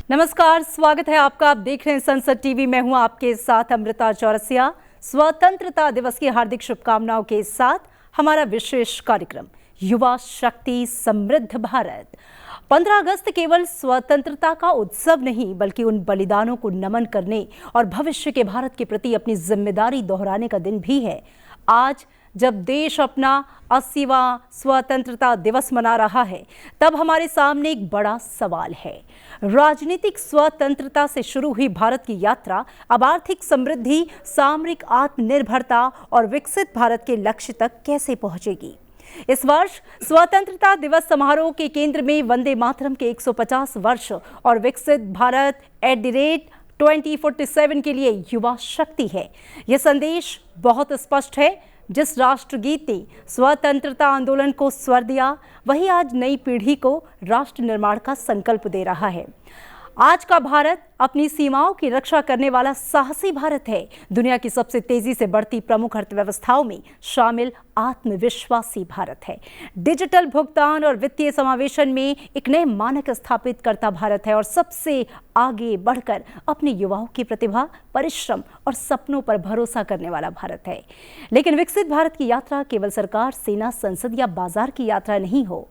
नमस्कार, स्वागत है आपका। आप देख रहे हैं संसद टीवी। मैं हूं आपके साथ अमृता चौरसिया। स्वतंत्रता दिवस की हार्दिक शुभकामनाओं के साथ हमारा विशेष कार्यक्रम युवा शक्ति समृद्ध भारत। 15 अगस्त केवल स्वतंत्रता का उत्सव नहीं बल्कि उन बलिदानों को नमन करने और भविष्य के भारत के प्रति अपनी जिम्मेदारी दोहराने का दिन भी है। आज जब देश अपना 80वां स्वतंत्रता दिवस मना रहा है, तब हमारे सामने एक बड़ा सवाल है। राजनीतिक स्वतंत्रता से शुरू हुई भारत की यात्रा अब आर्थिक समृद्धि, सामरिक आत्मनिर्भरता और विकसित भारत के लक्ष्य तक कैसे पहुंचेगी? इस वर्ष स्वतंत्रता दिवस समारोह के केंद्र में वंदे मातरम के 150 वर्ष और विकसित भारत @2047 के लिए युवा शक्ति है। यह संदेश बहुत स्पष्ट है। जिस राष्ट्रगीत ने स्वतंत्रता आंदोलन को स्वर दिया, वही आज नई पीढ़ी को राष्ट्र निर्माण का संकल्प दे रहा है। आज का भारत अपनी सीमाओं की रक्षा करने वाला साहसी भारत है। दुनिया की सबसे तेजी से बढ़ती प्रमुख अर्थव्यवस्थाओं में शामिल आत्मविश्वासी भारत है। डिजिटल भुगतान और वित्तीय समावेशन में एक नए मानक स्थापित करता भारत है और सबसे आगे बढ़कर अपने युवाओं की प्रतिभा, परिश्रम और सपनों पर भरोसा करने वाला भारत है। लेकिन विकसित भारत की यात्रा केवल सरकार, सेना, संसद या बाजार की यात्रा नहीं हो।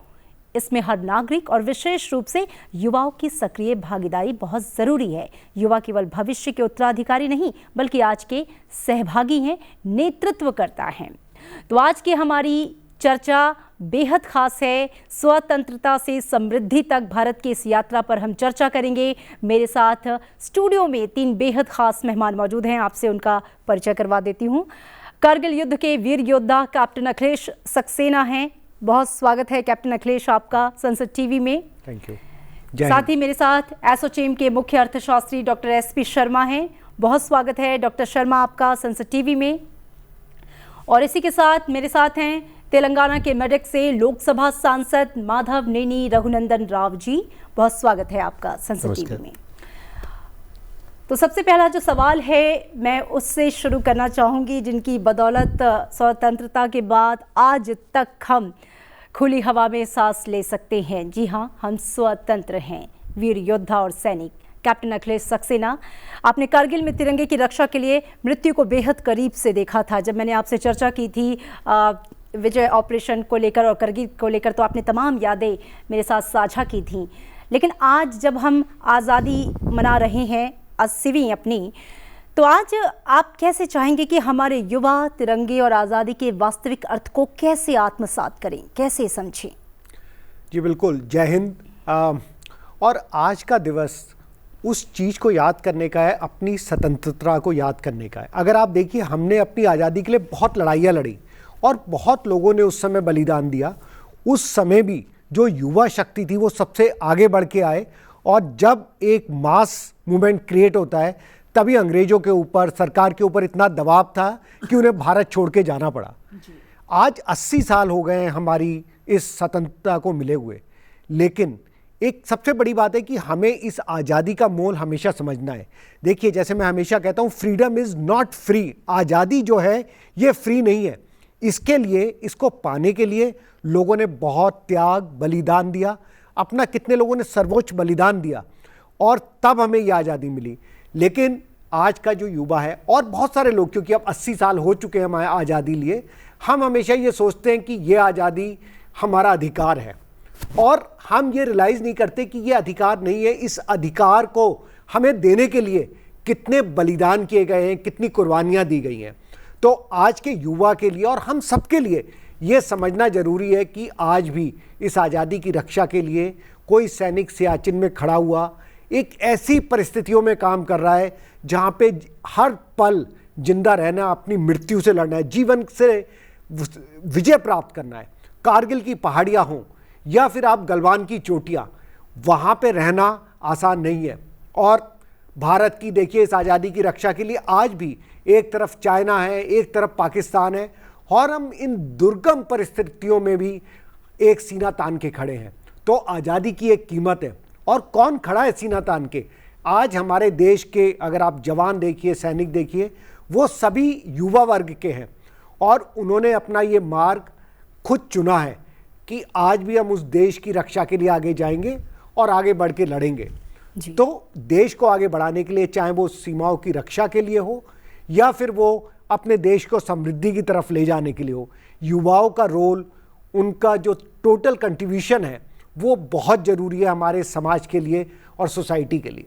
इसमें हर नागरिक और विशेष रूप से युवाओं की सक्रिय भागीदारी बहुत जरूरी है। युवा केवल भविष्य के उत्तराधिकारी नहीं बल्कि आज के सहभागी हैं, नेतृत्व करता है। तो आज की हमारी चर्चा बेहद खास है। स्वतंत्रता से समृद्धि तक भारत की इस यात्रा पर हम चर्चा करेंगे। मेरे साथ स्टूडियो में 3 बेहद खास मेहमान मौजूद हैं। आपसे उनका परिचय करवा देती हूँ। कारगिल युद्ध के वीर योद्धा कैप्टन अखिलेश सक्सेना हैं। बहुत स्वागत है कैप्टन अखिलेश आपका संसद टीवी में। Thank you. साथ ही मेरे साथ एसोचैम के मुख्य अर्थशास्त्री डॉक्टर SP शर्मा हैं। बहुत स्वागत है डॉक्टर शर्मा आपका संसद टीवी में। और इसी के साथ मेरे साथ हैं तेलंगाना के मेडक से लोकसभा सांसद माधव नेनी रघुनंदन राव जी। बहुत स्वागत है आपका संसद टीवी में। तो सबसे पहला जो सवाल है, मैं उससे शुरू करना चाहूँगी जिनकी बदौलत स्वतंत्रता के बाद आज तक हम खुली हवा में सांस ले सकते हैं। जी हाँ, हम स्वतंत्र हैं। वीर योद्धा और सैनिक कैप्टन अखिलेश सक्सेना, आपने कारगिल में तिरंगे की रक्षा के लिए मृत्यु को बेहद करीब से देखा था। जब मैंने आपसे चर्चा की थी विजय ऑपरेशन को लेकर और कारगिल को लेकर, तो आपने तमाम यादें मेरे साथ साझा की थी। लेकिन आज जब हम आज़ादी मना रहे हैं 80वीं अपनी, तो आज आप कैसे चाहेंगे कि हमारे युवा तिरंगे और आज़ादी के वास्तविक अर्थ को कैसे आत्मसात करें, कैसे समझें? जी बिल्कुल, जय हिंद। और आज का दिवस उस चीज़ को याद करने का है, अपनी स्वतंत्रता को याद करने का है। अगर आप देखिए, हमने अपनी आज़ादी के लिए बहुत लड़ाइयाँ लड़ी और बहुत लोगों ने उस समय बलिदान दिया। उस समय भी जो युवा शक्ति थी वो सबसे आगे बढ़ के आए, और जब एक मास मूवमेंट क्रिएट होता है तभी अंग्रेजों के ऊपर, सरकार के ऊपर इतना दबाव था कि उन्हें भारत छोड़ के जाना पड़ा। आज 80 साल हो गए हैं हमारी इस स्वतंत्रता को मिले हुए, लेकिन एक सबसे बड़ी बात है कि हमें इस आज़ादी का मोल हमेशा समझना है। देखिए, जैसे मैं हमेशा कहता हूँ, फ्रीडम इज़ नॉट फ्री। आज़ादी जो है ये फ्री नहीं है। इसके लिए, इसको पाने के लिए लोगों ने बहुत त्याग, बलिदान दिया। अपना कितने लोगों ने सर्वोच्च बलिदान दिया और तब हमें ये आज़ादी मिली। लेकिन आज का जो युवा है और बहुत सारे लोग, क्योंकि अब 80 साल हो चुके हैं हमारे आज़ादी लिए, हम हमेशा ये सोचते हैं कि ये आज़ादी हमारा अधिकार है, और हम ये रियलाइज़ नहीं करते कि ये अधिकार नहीं है। इस अधिकार को हमें देने के लिए कितने बलिदान किए गए हैं, कितनी कुर्बानियाँ दी गई हैं। तो आज के युवा के लिए और हम सबके लिए ये समझना जरूरी है कि आज भी इस आज़ादी की रक्षा के लिए कोई सैनिक सियाचिन में खड़ा हुआ एक ऐसी परिस्थितियों में काम कर रहा है जहाँ पे हर पल जिंदा रहना, अपनी मृत्यु से लड़ना है, जीवन से विजय प्राप्त करना है। कारगिल की पहाड़ियाँ हों या फिर आप गलवान की चोटियाँ, वहाँ पे रहना आसान नहीं है। और भारत की देखिए, इस आज़ादी की रक्षा के लिए आज भी एक तरफ चाइना है, एक तरफ पाकिस्तान है, और हम इन दुर्गम परिस्थितियों में भी एक सीना तान के खड़े हैं। तो आज़ादी की एक कीमत है, और कौन खड़ा है सीना तान के? आज हमारे देश के अगर आप जवान देखिए, सैनिक देखिए, वो सभी युवा वर्ग के हैं, और उन्होंने अपना ये मार्ग खुद चुना है कि आज भी हम उस देश की रक्षा के लिए आगे जाएंगे और आगे बढ़ के लड़ेंगे। तो देश को आगे बढ़ाने के लिए, चाहे वो सीमाओं की रक्षा के लिए हो या फिर वो अपने देश को समृद्धि की तरफ ले जाने के लिए हो, युवाओं का रोल, उनका जो टोटल कंट्रीब्यूशन है वो बहुत जरूरी है हमारे समाज के लिए और सोसाइटी के लिए।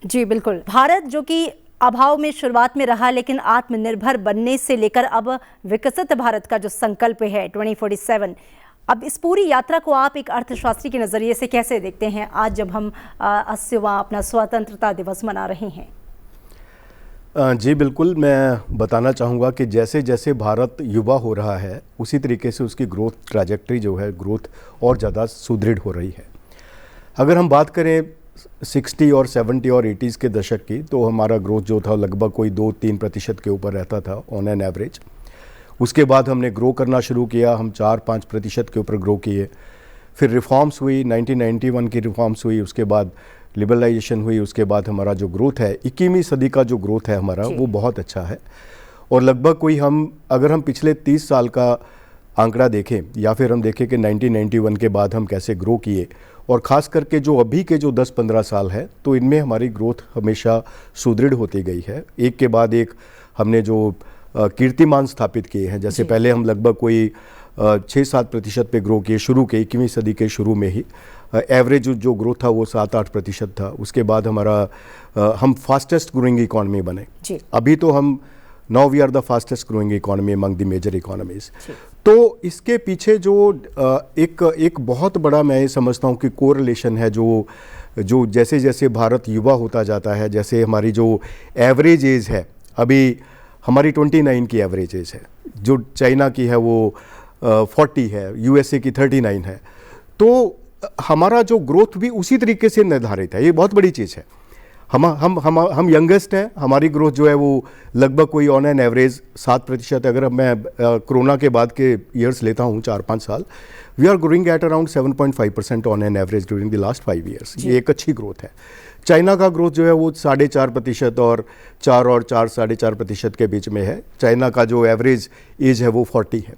जी बिल्कुल। भारत जो कि अभाव में शुरुआत में रहा, लेकिन आत्मनिर्भर बनने से लेकर अब विकसित भारत का जो संकल्प है 2047, अब इस पूरी यात्रा को आप एक अर्थशास्त्री के नज़रिए से कैसे देखते हैं आज जब हम 80वां अपना स्वतंत्रता दिवस मना रहे हैं? जी बिल्कुल, मैं बताना चाहूँगा कि जैसे जैसे भारत युवा हो रहा है उसी तरीके से उसकी ग्रोथ ट्रैजेक्टरी जो है, ग्रोथ और ज़्यादा सुदृढ़ हो रही है। अगर हम बात करें 60 और 70 और 80s के दशक की, तो हमारा ग्रोथ जो था लगभग कोई 2-3% के ऊपर रहता था ऑन एन एवरेज। उसके बाद हमने ग्रो करना शुरू किया, हम 4-5% के ऊपर ग्रो किए। फिर रिफॉर्म्स हुई, 1991 की रिफॉर्म्स हुई, उसके बाद लिबरलाइजेशन हुई, उसके बाद हमारा जो ग्रोथ है 21वीं सदी का जो ग्रोथ है हमारा वो बहुत अच्छा है। और लगभग कोई अगर हम पिछले 30 साल का आंकड़ा देखें या फिर हम देखें कि 1991 के बाद हम कैसे ग्रो किए, और ख़ास करके जो अभी के जो 10-15 साल है, तो इनमें हमारी ग्रोथ हमेशा सुदृढ़ होती गई है। एक के बाद एक हमने जो कीर्तिमान स्थापित किए हैं, जैसे पहले हम लगभग कोई 6-7% पे ग्रो किए, शुरू के 21वीं सदी के शुरू में ही एवरेज जो ग्रोथ था वो 7-8% था। उसके बाद हमारा हम फास्टेस्ट ग्रोइंग इकॉनमी बने। अभी तो हम now we are the fastest growing economy among the major economies. तो इसके पीछे जो एक बहुत बड़ा मैं ये समझता हूँ कि कोरिलेशन है, जो जैसे जैसे भारत युवा होता जाता है, जैसे हमारी जो एवरेज एज है, अभी हमारी 29 की एवरेज एज है, जो चाइना की है वो 40 है, यूएसए की 39 है। तो हमारा जो ग्रोथ भी उसी तरीके से निर्धारित है, ये बहुत बड़ी चीज़ है। हम यंगेस्ट हैं, हमारी ग्रोथ जो है वो लगभग कोई ऑन एन एवरेज 7%। अगर मैं कोरोना के बाद के ईयर्स लेता हूँ 4-5 साल, we are growing at around 7.5% on an average during the last 5 years. ये एक अच्छी ग्रोथ है। चाइना का ग्रोथ जो है वो 4.5% और 4-4.5% के बीच में है। चाइना का जो एवरेज एज है वो 40 है।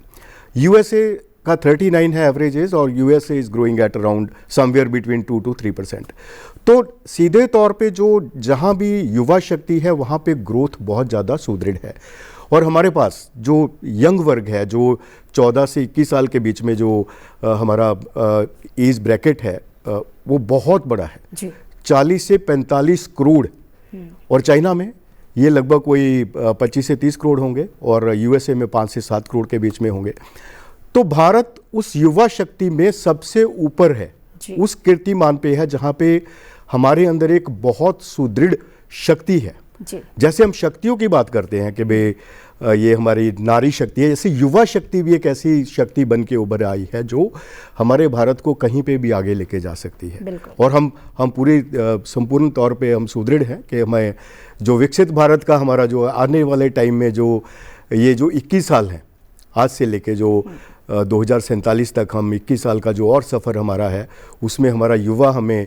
यूएसए का 39 है एवरेज एज, और USA is growing at around somewhere between 2-3%। तो सीधे तौर पे जो जहाँ भी युवा शक्ति है वहाँ पे ग्रोथ बहुत ज़्यादा सुदृढ़ है। और हमारे पास जो यंग वर्ग है, जो 14 से 21 साल के बीच में जो हमारा एज ब्रैकेट है वो बहुत बड़ा है, 40 से 45 करोड़। और चाइना में ये लगभग कोई 25 से 30 करोड़ होंगे, और यूएसए में 5 से 7 करोड़ के बीच में होंगे। तो भारत उस युवा शक्ति में सबसे ऊपर है, उस कीर्तिमान पे है जहाँ पे हमारे अंदर एक बहुत सुदृढ़ शक्ति है। जैसे हम शक्तियों की बात करते हैं कि भाई ये हमारी नारी शक्ति है, जैसे युवा शक्ति भी एक ऐसी शक्ति बन के उभर आई है जो हमारे भारत को कहीं पे भी आगे लेके जा सकती है। और हम पूरी संपूर्ण तौर पे हम सुदृढ़ हैं कि हमें जो विकसित भारत का हमारा जो आने वाले टाइम में जो 21 साल है, आज से लेके जो 2047 तक हम 21 साल का जो और सफ़र हमारा है, उसमें हमारा युवा, हमें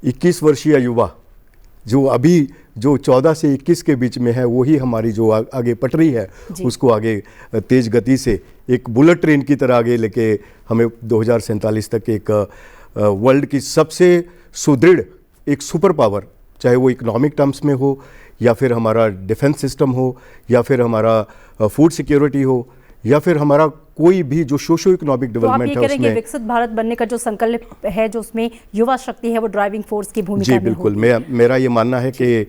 21 वर्षीय युवा जो अभी जो 14 से 21 के बीच में है, वही हमारी जो आगे पटरी है उसको आगे तेज गति से एक बुलेट ट्रेन की तरह आगे लेके हमें 2047 तक एक वर्ल्ड की सबसे सुदृढ़ एक सुपर पावर, चाहे वो इकोनॉमिक टर्म्स में हो, या फिर हमारा डिफेंस सिस्टम हो, या फिर हमारा फूड सिक्योरिटी हो, या फिर हमारा कोई भी जो सोशो इकोनॉमिक डेवलपमेंट है उसमें विकसित भारत बनने का जो संकल्प है, जो उसमें युवा शक्ति है, वो ड्राइविंग फोर्स की भूमिका जी बिल्कुल। मेरा ये मानना है कि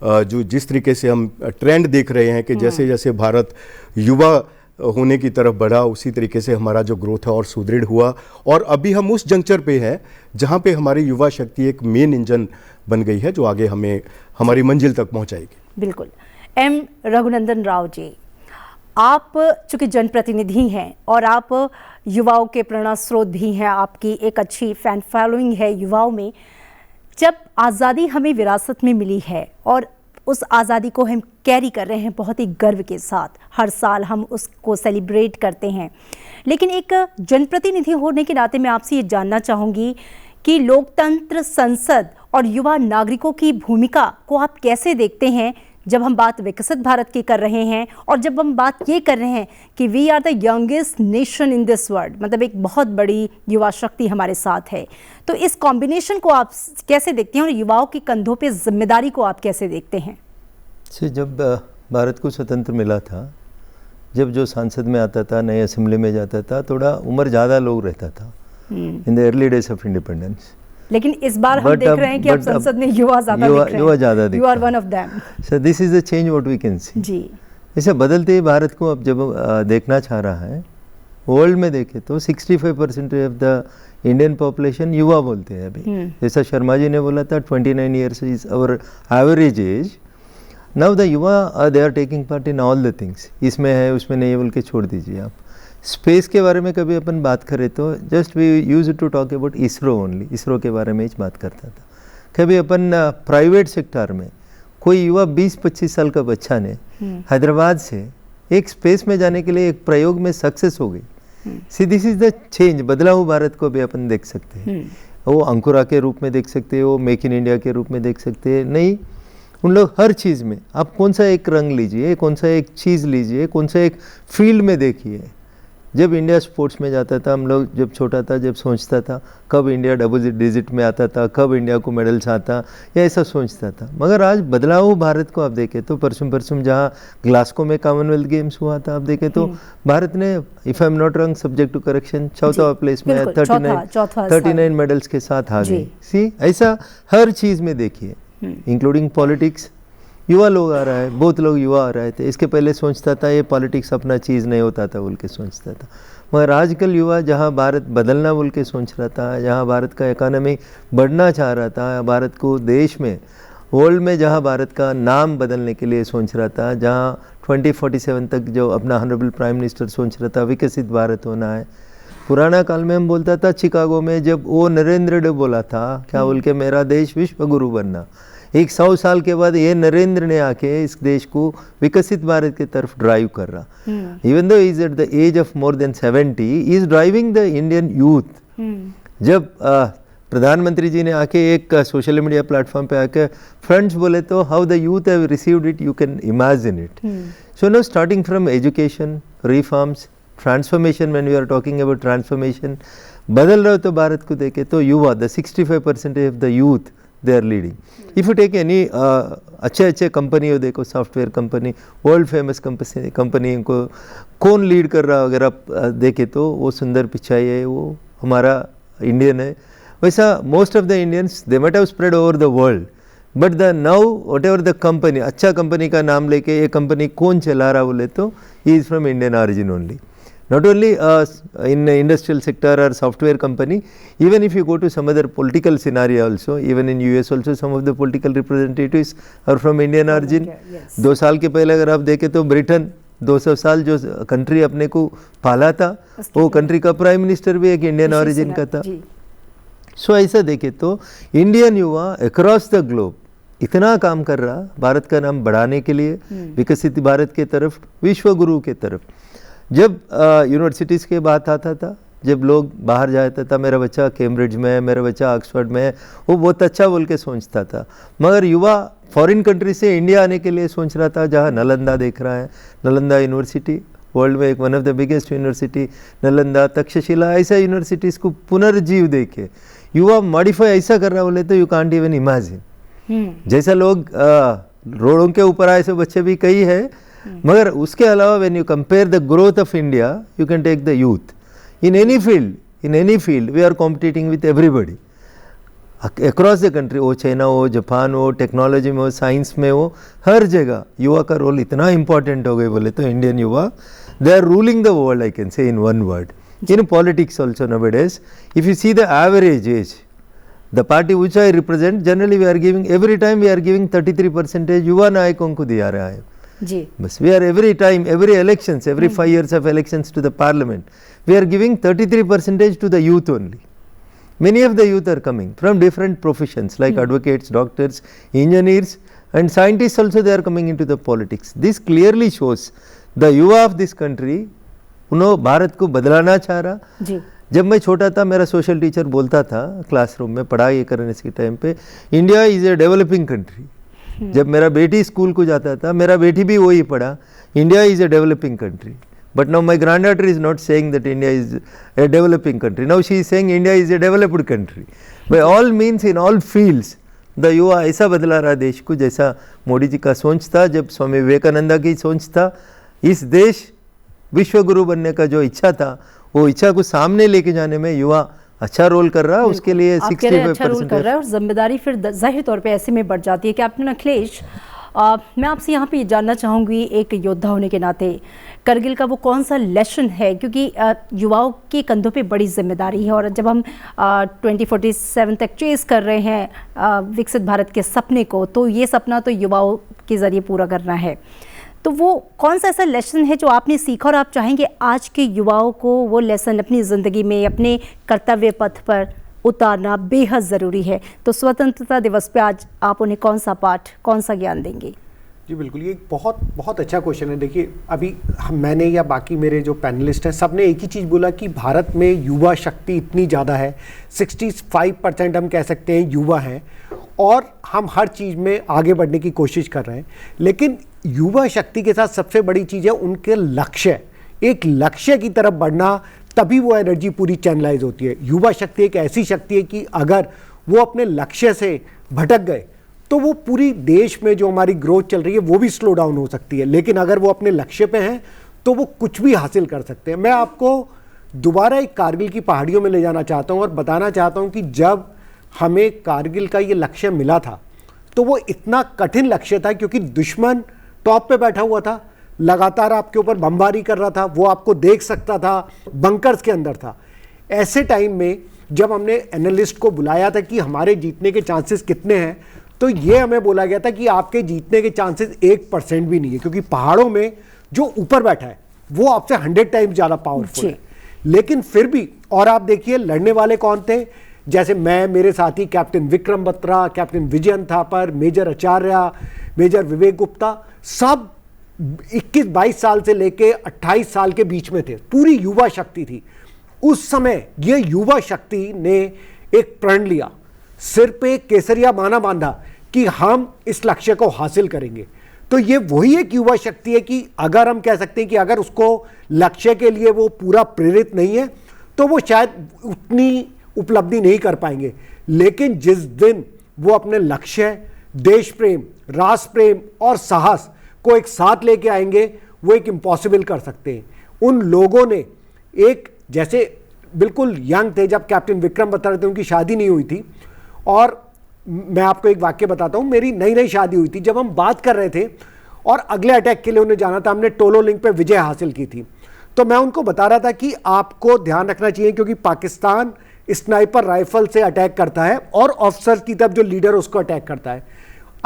जो जिस तरीके से हम ट्रेंड देख रहे हैं कि जैसे जैसे भारत युवा होने की तरफ बढ़ा, उसी तरीके से हमारा जो ग्रोथ है और सुदृढ़ हुआ। और अभी हम उस जंक्चर पे हैं जहाँ पे हमारी युवा शक्ति एक मेन इंजन बन गई है जो आगे हमें हमारी मंजिल तक पहुँचाएगी। बिल्कुल। एम रघुनंदन राव जी, आप चूँकि जनप्रतिनिधि हैं और आप युवाओं के प्रेरणा स्रोत भी हैं, आपकी एक अच्छी फैन फॉलोइंग है युवाओं में। जब आज़ादी हमें विरासत में मिली है और उस आज़ादी को हम कैरी कर रहे हैं बहुत ही गर्व के साथ, हर साल हम उसको सेलिब्रेट करते हैं, लेकिन एक जनप्रतिनिधि होने के नाते मैं आपसे ये जानना चाहूँगी कि लोकतंत्र, संसद और युवा नागरिकों की भूमिका को आप कैसे देखते हैं जब हम बात विकसित भारत की कर रहे हैं और जब हम बात ये कर रहे हैं कि we are the youngest nation in this world, मतलब एक बहुत बड़ी युवा शक्ति हमारे साथ है, तो इस कॉम्बिनेशन को आप कैसे देखते हैं और युवाओं के कंधों पे जिम्मेदारी को आप कैसे देखते हैं? जब भारत को स्वतंत्र मिला था, जब जो सांसद में आता था, नई असेंबली में जाता था, थोड़ा उम्र ज़्यादा लोग रहता था in the early days of independence. लेकिन इस बार हम देख रहे हैं कि अब संसद में युवा ज़्यादा दिख रहे हैं। युवा ज़्यादा दिख रहे हैं। You are one of them. So this is the change what we can see. जी, ऐसे बदलते ही भारत को अब जब देखना चाह रहा है, वर्ल्ड में देखे तो 65% ऑफ द इंडियन पॉपुलेशन युवा बोलते हैं अभी। जैसा शर्मा जी ने बोला था 29 years is our average age. Now the युवा they are taking part in all the things. इसमें है उसमें नहीं है बोल के छोड़ दीजिए आप। स्पेस के बारे में कभी अपन बात करें तो just we use to talk about ISRO only, ISRO के बारे में ही बात करता था। कभी अपन प्राइवेट सेक्टर में कोई युवा 20-25 साल का बच्चा ने हैदराबाद से एक स्पेस में जाने के लिए एक प्रयोग में सक्सेस हो गई। See this is the change. बदला हुआ भारत को भी अपन देख सकते हैं। वो अंकुरा के रूप में देख सकते हो, मेक इन इंडिया के रूप में देख सकते हैं। नहीं, उन लोग हर चीज़ में आप कौन सा एक रंग लीजिए, कौन सा एक चीज़ लीजिए, कौन सा एक फील्ड में देखिए। जब इंडिया स्पोर्ट्स में जाता था, हम लोग जब छोटा था, जब सोचता था कब इंडिया डबल डिजिट में आता था, कब इंडिया को मेडल्स आता, या ऐसा सोचता था। मगर आज बदलाव भारत को आप देखें तो परसों जहाँ ग्लास्को में कॉमनवेल्थ गेम्स हुआ था, आप देखें तो भारत ने, if I am not wrong, subject to correction, चौथा प्लेस में 39 मेडल्स के साथ आ गई। सी ऐसा हर चीज़ में देखिए, इंक्लूडिंग पॉलिटिक्स। युवा लोग आ रहा है, बहुत लोग युवा आ रहे थे। इसके पहले सोचता था ये पॉलिटिक्स अपना चीज़ नहीं होता था बोल के सोचता था। मगर आजकल युवा जहाँ भारत बदलना बोल के सोच रहा था, जहाँ भारत का इकोनॉमी बढ़ना चाह रहा था, भारत को देश में, वर्ल्ड में जहाँ भारत का नाम बदलने के लिए सोच रहा था, जहाँ 2047 तक जो अपना ऑनरेबल प्राइम मिनिस्टर सोच रहा था विकसित भारत होना है। पुराना काल में हम बोलता था, शिकागो में जब वो नरेंद्र डे बोला था क्या बोल के, मेरा देश विश्व गुरु बनना। 100 साल के बाद ये नरेंद्र ने आके इस देश को विकसित भारत की तरफ ड्राइव कर रहा। Even though is at the age of more than 70, is driving the Indian youth. जब प्रधानमंत्री जी ने आके एक सोशल मीडिया प्लेटफॉर्म पे आके फ्रेंड्स बोले तो how the youth have received it, you can imagine it. So no, starting from education, reforms, transformation, when we are talking about transformation, बदल रहे हो तो भारत को देखे तो युवा, the 65% of the youth they are leading. If you take any अच्छे कंपनी हो, देखो software company, world famous company को कौन लीड कर रहा अगर आप देखे तो वो सुंदर पिचाई है, वो हमारा इंडियन है। वैसा most of the Indians they might have spread over the world, but the now what ever the company, अच्छा कंपनी का नाम लेके ये कंपनी कौन चला रहा बोले तो he is from Indian origin only. Not only in industrial sector or software company, even if you go to some other political scenario also, even in US also some of the political representatives are from Indian origin. 2 साल के पहले अगर आप देखें तो Britain 200 साल जो country अपने को पाला था, वो कंट्री का प्राइम मिनिस्टर भी एक इंडियन ऑरिजिन का था। सो ऐसा देखें तो इंडियन युवा अक्रॉस द ग्लोब इतना काम कर रहा भारत का नाम बढ़ाने के लिए, विकसित भारत के तरफ, विश्व गुरु के तरफ। जब यूनिवर्सिटीज़ के बात आता था, जब लोग बाहर जाता था, मेरा बच्चा कैम्ब्रिज में है, मेरा बच्चा ऑक्सफोर्ड में है, वो बहुत अच्छा बोल के सोचता था। मगर युवा फॉरेन कंट्री से इंडिया आने के लिए सोच रहा था, जहाँ नालंदा देख रहा है, नालंदा यूनिवर्सिटी वर्ल्ड में एक one of the biggest university, Nalanda, Takshashila, ऐसा यूनिवर्सिटीज़ को पुनर्जीव देखे युवा मॉडिफाई ऐसा कर रहा बोले तो यू कांट इवन इमेजिन। जैसा लोग रोडों के ऊपर आए ऐसे बच्चे भी कई है। मगर उसके अलावा when you compare the growth of India, you can take the youth in any field we are competing with everybody across the country, वो चाइना हो, जापान हो, टेक्नोलॉजी में हो, साइंस में हो, हर जगह युवा का रोल इतना इंपॉर्टेंट हो गए बोले तो इंडियन युवा they are ruling the world, I can say in one word. In politics also nowadays, if you see the average age, the party which I represent, generally we are giving, every time we are giving 33% युवा नायकों को दिया रहा है जी। बस we are every time, every elections, every 5 years of elections to the parliament, we are giving 33% to the youth only. Many of the youth are coming from different professions like advocates, doctors, engineers and scientists also, they are coming into the politics. This clearly shows the युवा of this country, उन्होंने भारत को बदलाना चाह रहा जी। जब मैं छोटा था, मेरा सोशल टीचर बोलता था क्लासरूम में पढ़ाई करने के टाइम पे, India is a developing country, जब मेरा बेटी स्कूल को जाता था, मेरा बेटी भी वही पढ़ा, India is a developing country. But now my granddaughter is not saying that India is a developing country. Now she is saying India is a developed country. By all means, in all fields, the युवा ऐसा बदला रहा देश को, जैसा मोदी जी का सोच था, जब स्वामी विवेकानंद की सोच था. इस देश विश्व गुरु बनने का जो इच्छा था, वो इच्छा को सामने लेके जाने में युवा अच्छा रोल कर रहा है. उसके लिए 65% अच्छा रोल कर रहा है और जिम्मेदारी फिर जाहिर तौर पे ऐसे में बढ़ जाती है. कैप्टन अखिलेश, मैं आपसे यहाँ पे ये जानना चाहूँगी, एक योद्धा होने के नाते करगिल का वो कौन सा लेसन है, क्योंकि युवाओं के कंधों पे बड़ी जिम्मेदारी है, और जब हम 2047 तक चेस कर रहे हैं विकसित भारत के सपने को, तो ये सपना तो युवाओं के ज़रिए पूरा करना है. तो वो कौन सा ऐसा लेसन है जो आपने सीखा और आप चाहेंगे आज के युवाओं को वो लेसन अपनी ज़िंदगी में, अपने कर्तव्य पथ पर उतारना बेहद ज़रूरी है? तो स्वतंत्रता दिवस पे आज आप उन्हें कौन सा पाठ, कौन सा ज्ञान देंगे? जी बिल्कुल, ये बहुत बहुत अच्छा क्वेश्चन है. देखिए, अभी मैंने या बाकी मेरे जो पैनलिस्ट हैं, सब ने एक ही चीज़ बोला कि भारत में युवा शक्ति इतनी ज़्यादा है, 65% हम कह सकते हैं युवा हैं, और हम हर चीज़ में आगे बढ़ने की कोशिश कर रहे हैं. लेकिन युवा शक्ति के साथ सबसे बड़ी चीज़ है उनके लक्ष्य. एक लक्ष्य की तरफ बढ़ना, तभी वो एनर्जी पूरी चैनलाइज होती है. युवा शक्ति एक ऐसी शक्ति है कि अगर वो अपने लक्ष्य से भटक गए तो वो पूरी देश में जो हमारी ग्रोथ चल रही है वो भी स्लो डाउन हो सकती है. लेकिन अगर वो अपने लक्ष्य पे हैं तो वो कुछ भी हासिल कर सकते हैं. मैं आपको दोबारा एक कारगिल की पहाड़ियों में ले जाना चाहता हूँ और बताना चाहता हूँ कि जब हमें कारगिल का ये लक्ष्य मिला था तो वो इतना कठिन लक्ष्य था, क्योंकि दुश्मन टॉप पे बैठा हुआ था, लगातार आपके ऊपर बमबारी कर रहा था, वो आपको देख सकता था, बंकर्स के अंदर था. ऐसे टाइम में जब हमने एनालिस्ट को बुलाया था कि हमारे जीतने के चांसेस कितने हैं, तो ये हमें बोला गया था कि आपके जीतने के चांसेस 1% भी नहीं है, क्योंकि पहाड़ों में जो ऊपर बैठा है वो आपसे 100 टाइम्स ज़्यादा पावरफुल है. लेकिन फिर भी, और आप देखिए लड़ने वाले कौन थे, जैसे मैं, मेरे साथी Captain Vikram Batra, Captain Vijayan Thapar, Major Acharya, Major Vivek Gupta, सब 21-22 साल से लेके 28 साल के बीच में थे. पूरी युवा शक्ति थी. उस समय ये युवा शक्ति ने एक प्रण लिया, सिर पे केसरिया बाना बांधा कि हम इस लक्ष्य को हासिल करेंगे. तो ये वही एक युवा शक्ति है कि अगर हम कह सकते हैं कि अगर उसको लक्ष्य के लिए वो पूरा प्रेरित नहीं है तो वो शायद उतनी उपलब्धि नहीं कर पाएंगे. लेकिन जिस दिन वो अपने लक्ष्य, देश प्रेम, राष्ट्र प्रेम और साहस को एक साथ लेके आएंगे, वो एक इम्पॉसिबल कर सकते हैं. उन लोगों ने एक, जैसे बिल्कुल यंग थे जब कैप्टन विक्रम बता रहे थे, उनकी शादी नहीं हुई थी, और मैं आपको एक वाक्य बताता हूँ, मेरी नई नई शादी हुई थी, जब हम बात कर रहे थे और अगले अटैक के लिए उन्हें जाना था, हमने टोलो लिंक पे विजय हासिल की थी, तो मैं उनको बता रहा था कि आपको ध्यान रखना चाहिए क्योंकि पाकिस्तान स्नाइपर राइफल से अटैक करता है और ऑफिसर की तरफ जो लीडर उसको अटैक करता है.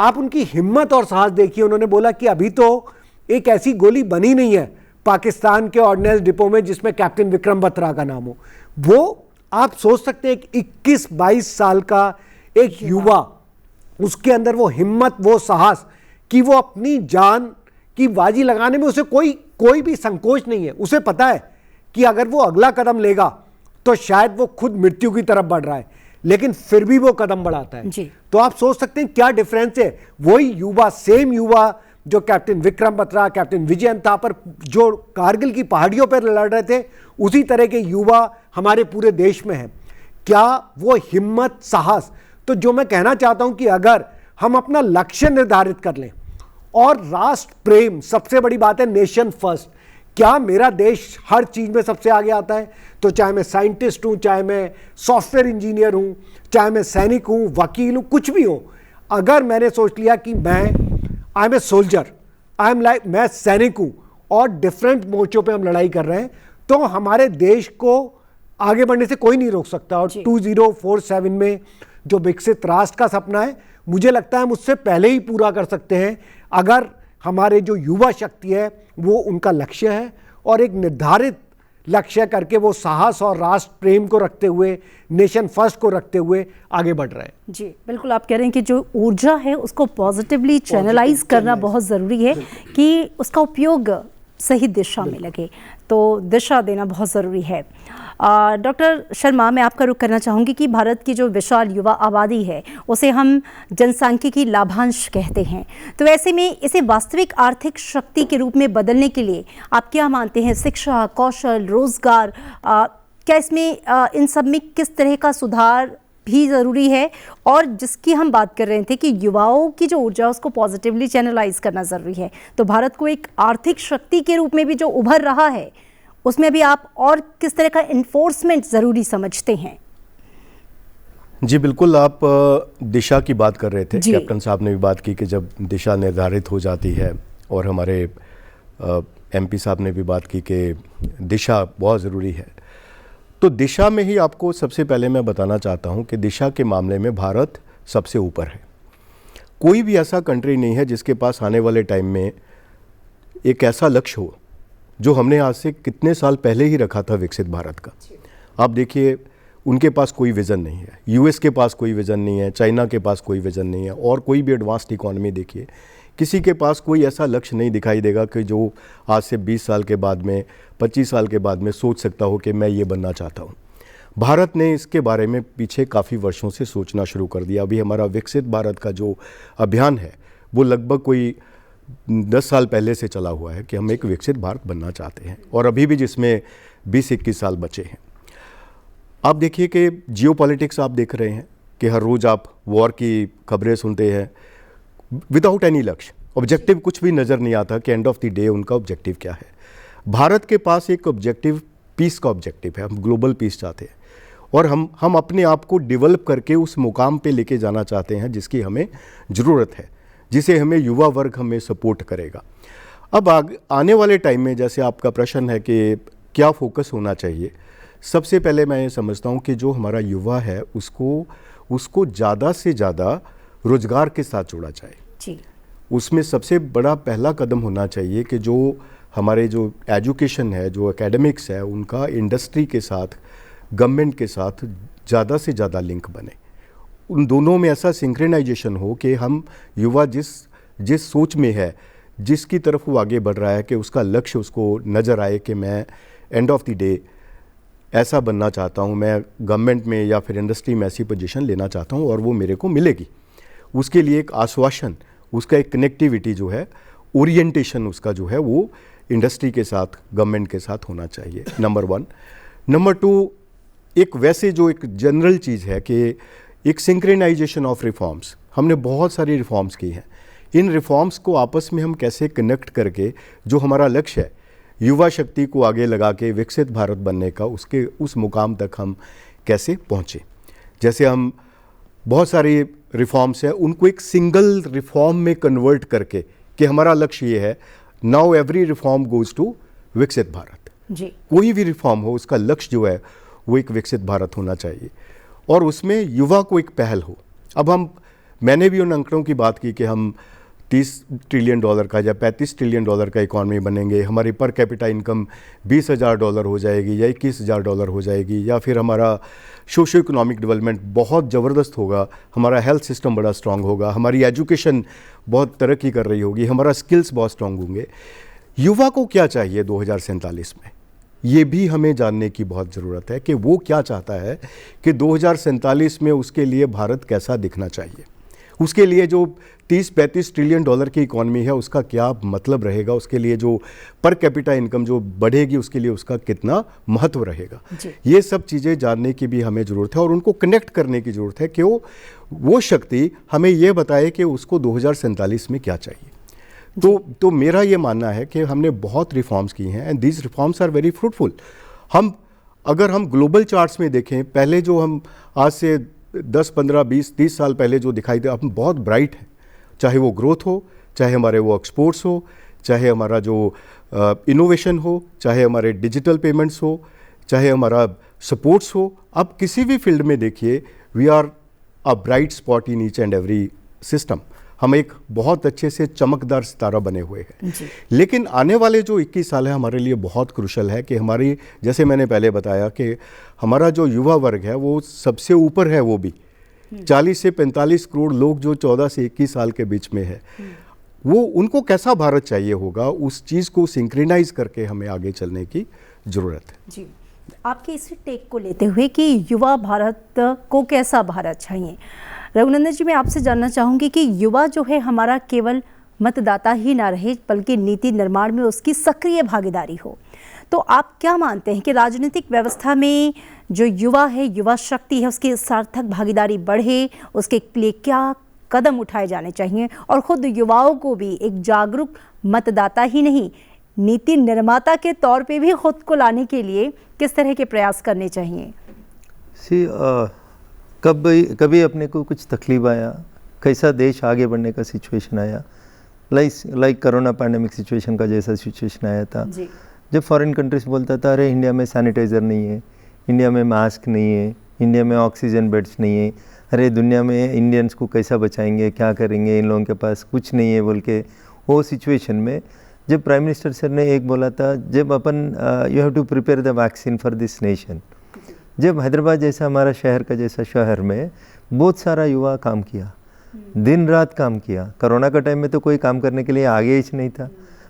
आप उनकी हिम्मत और साहस देखिए. उन्होंने बोला कि अभी तो एक ऐसी गोली बनी नहीं है पाकिस्तान के ऑर्डिनेंस डिपो में जिसमें कैप्टन विक्रम बत्रा का नाम हो. वो आप सोच सकते हैं कि 21-22 साल का एक युवा, उसके अंदर वो हिम्मत, वो साहस कि वो अपनी जान की बाजी लगाने में उसे कोई भी संकोच नहीं है. उसे पता है कि अगर वो अगला कदम लेगा तो शायद वो खुद मृत्यु की तरफ बढ़ रहा है, लेकिन फिर भी वो कदम बढ़ाता है. तो आप सोच सकते हैं क्या डिफरेंस है. वही युवा, सेम युवा जो कैप्टन विक्रम बत्रा, कैप्टन विजयन थापर जो कारगिल की पहाड़ियों पर लड़ रहे थे, उसी तरह के युवा हमारे पूरे देश में हैं. क्या वो हिम्मत, साहस. तो जो मैं कहना चाहता हूं कि अगर हम अपना लक्ष्य निर्धारित कर लें और राष्ट्र प्रेम, सबसे बड़ी बात है नेशन फर्स्ट. क्या मेरा देश हर चीज में सबसे आगे आता है? तो चाहे मैं साइंटिस्ट हूं, चाहे मैं सॉफ्टवेयर इंजीनियर हूं, चाहे मैं सैनिक हूं, वकील हूं, कुछ भी हूं, अगर मैंने सोच लिया कि आई एम ए सोल्जर, मैं सैनिक हूं और डिफरेंट मोर्चों पे हम लड़ाई कर रहे हैं, तो हमारे देश को आगे बढ़ने से कोई नहीं रोक सकता. और 2047 में जो विकसित राष्ट्र का सपना है, मुझे लगता है हम उससे पहले ही पूरा कर सकते हैं अगर हमारे जो युवा शक्ति है वो उनका लक्ष्य है और एक निर्धारित लक्ष्य करके वो साहस और राष्ट्र प्रेम को रखते हुए, नेशन फर्स्ट को रखते हुए आगे बढ़ रहे हैं. जी बिल्कुल, आप कह रहे हैं कि जो ऊर्जा है उसको पॉजिटिवली चैनलाइज करना बहुत ज़रूरी है कि उसका उपयोग सही दिशा में लगे, तो दिशा देना बहुत ज़रूरी है। डॉक्टर शर्मा, मैं आपका रुख करना चाहूँगी कि भारत की जो विशाल युवा आबादी है उसे हम जनसांख्यिकी लाभांश कहते हैं, तो ऐसे में इसे वास्तविक आर्थिक शक्ति के रूप में बदलने के लिए आप क्या मानते हैं? शिक्षा, कौशल, रोजगार, क्या इसमें इन सब में किस तरह का सुधार भी ज़रूरी है? और जिसकी हम बात कर रहे थे कि युवाओं की जो ऊर्जा उसको पॉजिटिवली चैनलाइज करना ज़रूरी है, तो भारत को एक आर्थिक शक्ति के रूप में भी जो उभर रहा है उसमें भी आप और किस तरह का इन्फोर्समेंट ज़रूरी समझते हैं? जी बिल्कुल, आप दिशा की बात कर रहे थे, कैप्टन साहब ने भी बात की कि जब दिशा निर्धारित हो जाती है, और हमारे एमपी साहब ने भी बात की कि दिशा बहुत ज़रूरी है। तो दिशा में ही आपको सबसे पहले मैं बताना चाहता हूं कि दिशा के मामले में भारत सबसे ऊपर है। कोई भी ऐसा कंट्री नहीं है जिसके पास आने वाले टाइम में एक ऐसा लक्ष्य हो जो हमने आज से कितने साल पहले ही रखा था विकसित भारत का। आप देखिए, उनके पास कोई विज़न नहीं है, यूएस के पास कोई विज़न नहीं है, चाइना के पास कोई विज़न नहीं है, और कोई भी एडवांस्ड इकोनॉमी देखिए, किसी के पास कोई ऐसा लक्ष्य नहीं दिखाई देगा कि जो आज से 20 साल के बाद में, 25 साल के बाद में सोच सकता हो कि मैं ये बनना चाहता हूँ। भारत ने इसके बारे में पीछे काफ़ी वर्षों से सोचना शुरू कर दिया। अभी हमारा विकसित भारत का जो अभियान है वो लगभग कोई 10 साल पहले से चला हुआ है कि हम एक विकसित भारत बनना चाहते हैं, और अभी भी जिसमें 20-21 साल बचे हैं। आप देखिए कि जियोपॉलिटिक्स आप देख रहे हैं कि हर रोज़ आप वॉर की खबरें सुनते हैं विदाउट एनी लक्ष्य, ऑब्जेक्टिव कुछ भी नज़र नहीं आता कि एंड ऑफ द डे उनका ऑब्जेक्टिव क्या है। भारत के पास एक ऑब्जेक्टिव पीस का ऑब्जेक्टिव है, हम ग्लोबल पीस चाहते हैं, और हम अपने आप को डेवलप करके उस मुकाम पे लेके जाना चाहते हैं जिसकी हमें ज़रूरत है, जिसे हमें युवा वर्ग हमें सपोर्ट करेगा। अब आने वाले टाइम में, जैसे आपका प्रश्न है कि क्या फोकस होना चाहिए, सबसे पहले मैं ये समझता हूँ कि जो हमारा युवा है उसको ज़्यादा से ज़्यादा रोजगार के साथ जोड़ा जाए जी। उसमें सबसे बड़ा पहला कदम होना चाहिए कि जो हमारे जो एजुकेशन है, जो एकेडमिक्स है, उनका इंडस्ट्री के साथ, गवर्नमेंट के साथ ज़्यादा से ज़्यादा लिंक बने। उन दोनों में ऐसा सिंक्रोनाइजेशन हो कि हम युवा जिस सोच में है, जिसकी तरफ वो आगे बढ़ रहा है, कि उसका लक्ष्य उसको नज़र आए कि मैं एंड ऑफ द डे ऐसा बनना चाहता हूँ, मैं गवर्नमेंट में या फिर इंडस्ट्री में ऐसी पोजीशन लेना चाहता हूँ और वो मेरे को मिलेगी। उसके लिए एक आश्वासन, उसका एक कनेक्टिविटी जो है, ओरिएंटेशन उसका जो है वो इंडस्ट्री के साथ, गवर्नमेंट के साथ होना चाहिए, नंबर 1। नंबर 2, एक वैसे जो एक जनरल चीज़ है कि एक सिंक्रोनाइजेशन ऑफ रिफॉर्म्स। हमने बहुत सारी रिफॉर्म्स की हैं, इन रिफॉर्म्स को आपस में हम कैसे कनेक्ट करके जो हमारा लक्ष्य है, युवा शक्ति को आगे लगा के विकसित भारत बनने का, उसके उस मुकाम तक हम कैसे पहुँचे। जैसे हम बहुत सारी रिफॉर्म्स हैं, उनको एक सिंगल रिफॉर्म में कन्वर्ट करके कि हमारा लक्ष्य ये है, now every reform goes to विकसित भारत जी। कोई भी रिफॉर्म हो, उसका लक्ष्य जो है वो एक विकसित भारत होना चाहिए, और उसमें युवा को एक पहल हो। अब मैंने भी उन अंकड़ों की बात की कि हम $30 ट्रिलियन का या $35 ट्रिलियन का इकॉनमी बनेंगे, हमारी पर कैपिटा इनकम $20,000 हो जाएगी या $21,000 हो जाएगी, या फिर हमारा सोशो इकोनॉमिक डेवलपमेंट बहुत ज़बरदस्त होगा, हमारा हेल्थ सिस्टम बड़ा स्ट्रांग होगा, हमारी एजुकेशन बहुत तरक्की कर रही होगी, हमारा स्किल्स बहुत स्ट्रांग होंगे। युवा को क्या चाहिए 2047 में, ये भी हमें जानने की बहुत ज़रूरत है कि वो क्या चाहता है, कि 2047 में उसके लिए भारत कैसा दिखना चाहिए, उसके लिए जो $30-35 ट्रिलियन की इकॉनमी है उसका क्या मतलब रहेगा, उसके लिए जो पर कैपिटा इनकम जो बढ़ेगी उसके लिए उसका कितना महत्व रहेगा। ये सब चीज़ें जानने की भी हमें ज़रूरत है, और उनको कनेक्ट करने की ज़रूरत है कि वो शक्ति हमें ये बताए कि उसको 2047 में क्या चाहिए। तो मेरा ये मानना है कि हमने बहुत रिफॉर्म्स की हैं, and these reforms are very fruitful. अगर हम ग्लोबल चार्ट्स में देखें, पहले जो हम आज से 10, 15, 20, 30 साल पहले जो दिखाई दे, हम बहुत ब्राइट हैं, चाहे वो ग्रोथ हो, चाहे हमारे वो एक्सपोर्ट्स हो, चाहे हमारा जो इनोवेशन हो, चाहे हमारे डिजिटल पेमेंट्स हो, चाहे हमारा सपोर्ट्स हो। अब किसी भी फील्ड में देखिए, we are a bright spot in each and every system. हम एक बहुत अच्छे से चमकदार सितारा बने हुए हैं। लेकिन आने वाले जो 21 साल है हमारे लिए बहुत क्रूशल है कि हमारी, जैसे मैंने पहले बताया कि हमारा जो युवा वर्ग है वो सबसे ऊपर है, वो भी 40 से 45 करोड़ लोग जो 14 से 21 साल के बीच में है, वो उनको कैसा भारत चाहिए होगा, उस चीज़ को सिंक्रोनाइज करके हमें आगे चलने की ज़रूरत है। जी, आपके इसी टेक को लेते हुए कि युवा भारत को कैसा भारत चाहिए, रघुनंदन जी मैं आपसे जानना चाहूँगी कि युवा जो है हमारा केवल मतदाता ही ना रहे बल्कि नीति निर्माण में उसकी सक्रिय भागीदारी हो। तो आप क्या मानते हैं कि राजनीतिक व्यवस्था में जो युवा है, युवा शक्ति है, उसकी सार्थक भागीदारी बढ़े, उसके लिए क्या कदम उठाए जाने चाहिए और ख़ुद युवाओं को भी एक जागरूक मतदाता ही नहीं नीति निर्माता के तौर पे भी खुद को लाने के लिए किस तरह के प्रयास करने चाहिए? कभी अपने को कुछ तकलीफ आया, कैसा देश आगे बढ़ने का सिचुएशन आया, लाइक कोरोना पैंडेमिक सिचुएशन का जैसा सिचुएशन आया था, जब फॉरेन कंट्रीज बोलता था अरे इंडिया में सैनिटाइज़र नहीं है, इंडिया में मास्क नहीं है, इंडिया में ऑक्सीजन बेड्स नहीं है, अरे दुनिया में इंडियंस को कैसा बचाएंगे, क्या करेंगे, इन लोगों के पास कुछ नहीं है बोल के, वो सिचुएशन में जब प्राइम मिनिस्टर सर ने एक बोला था, जब अपन you have to prepare the vaccine for this nation, जब हैदराबाद जैसा हमारा शहर का जैसा शहर में बहुत सारा युवा काम किया, दिन रात काम किया। कोरोना का टाइम में तो कोई काम करने के लिए आगे ही नहीं था,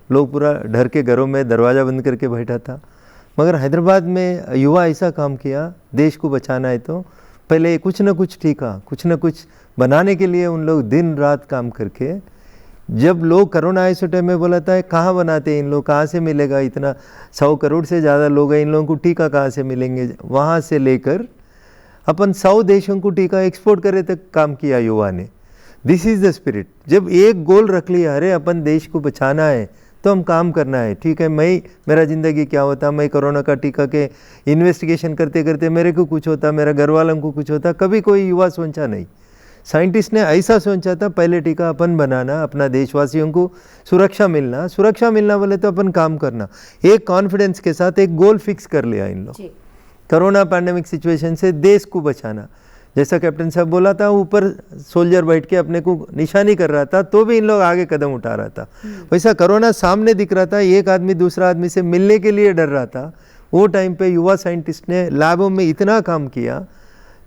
लोग पूरा डर के घरों में दरवाज़ा बंद करके बैठा था, मगर हैदराबाद में युवा ऐसा काम किया, देश को बचाना है तो पहले कुछ न कुछ टीका, कुछ न कुछ बनाने के लिए उन लोग दिन रात काम करके, जब लोग कोरोना आए उस टाइम में बोला था कहाँ बनाते हैं इन लोग, कहाँ से मिलेगा, इतना 100 करोड़ से ज़्यादा लोग हैं, इन लोगों को टीका कहाँ से मिलेंगे, वहाँ से लेकर अपन 100 देशों को टीका एक्सपोर्ट करे तक काम किया युवा ने। This is the spirit. जब एक गोल रख लिया, अरे अपन देश को बचाना है तो हम काम करना है, ठीक है, मेरा ज़िंदगी क्या होता, मैं कोरोना का टीका के इन्वेस्टिगेशन करते करते मेरे को कुछ होता, मेरे घर वालों को कुछ होता, कभी कोई युवा सोचा नहीं। साइंटिस्ट ने ऐसा सोचा था पहले टीका अपन बनाना, अपना देशवासियों को सुरक्षा मिलना बोले तो अपन काम करना, एक कॉन्फिडेंस के साथ एक गोल फिक्स कर लिया इन लोग, कोरोना पैंडेमिक सिचुएशन से देश को बचाना। जैसा कैप्टन साहब बोला था, ऊपर सोल्जर बैठ के अपने को निशानी कर रहा था तो भी इन लोग आगे कदम उठा रहा था, वैसा कोरोना सामने दिख रहा था, एक आदमी दूसरा आदमी से मिलने के लिए डर रहा था। वो टाइम पे युवा साइंटिस्ट ने लैबों में इतना काम किया,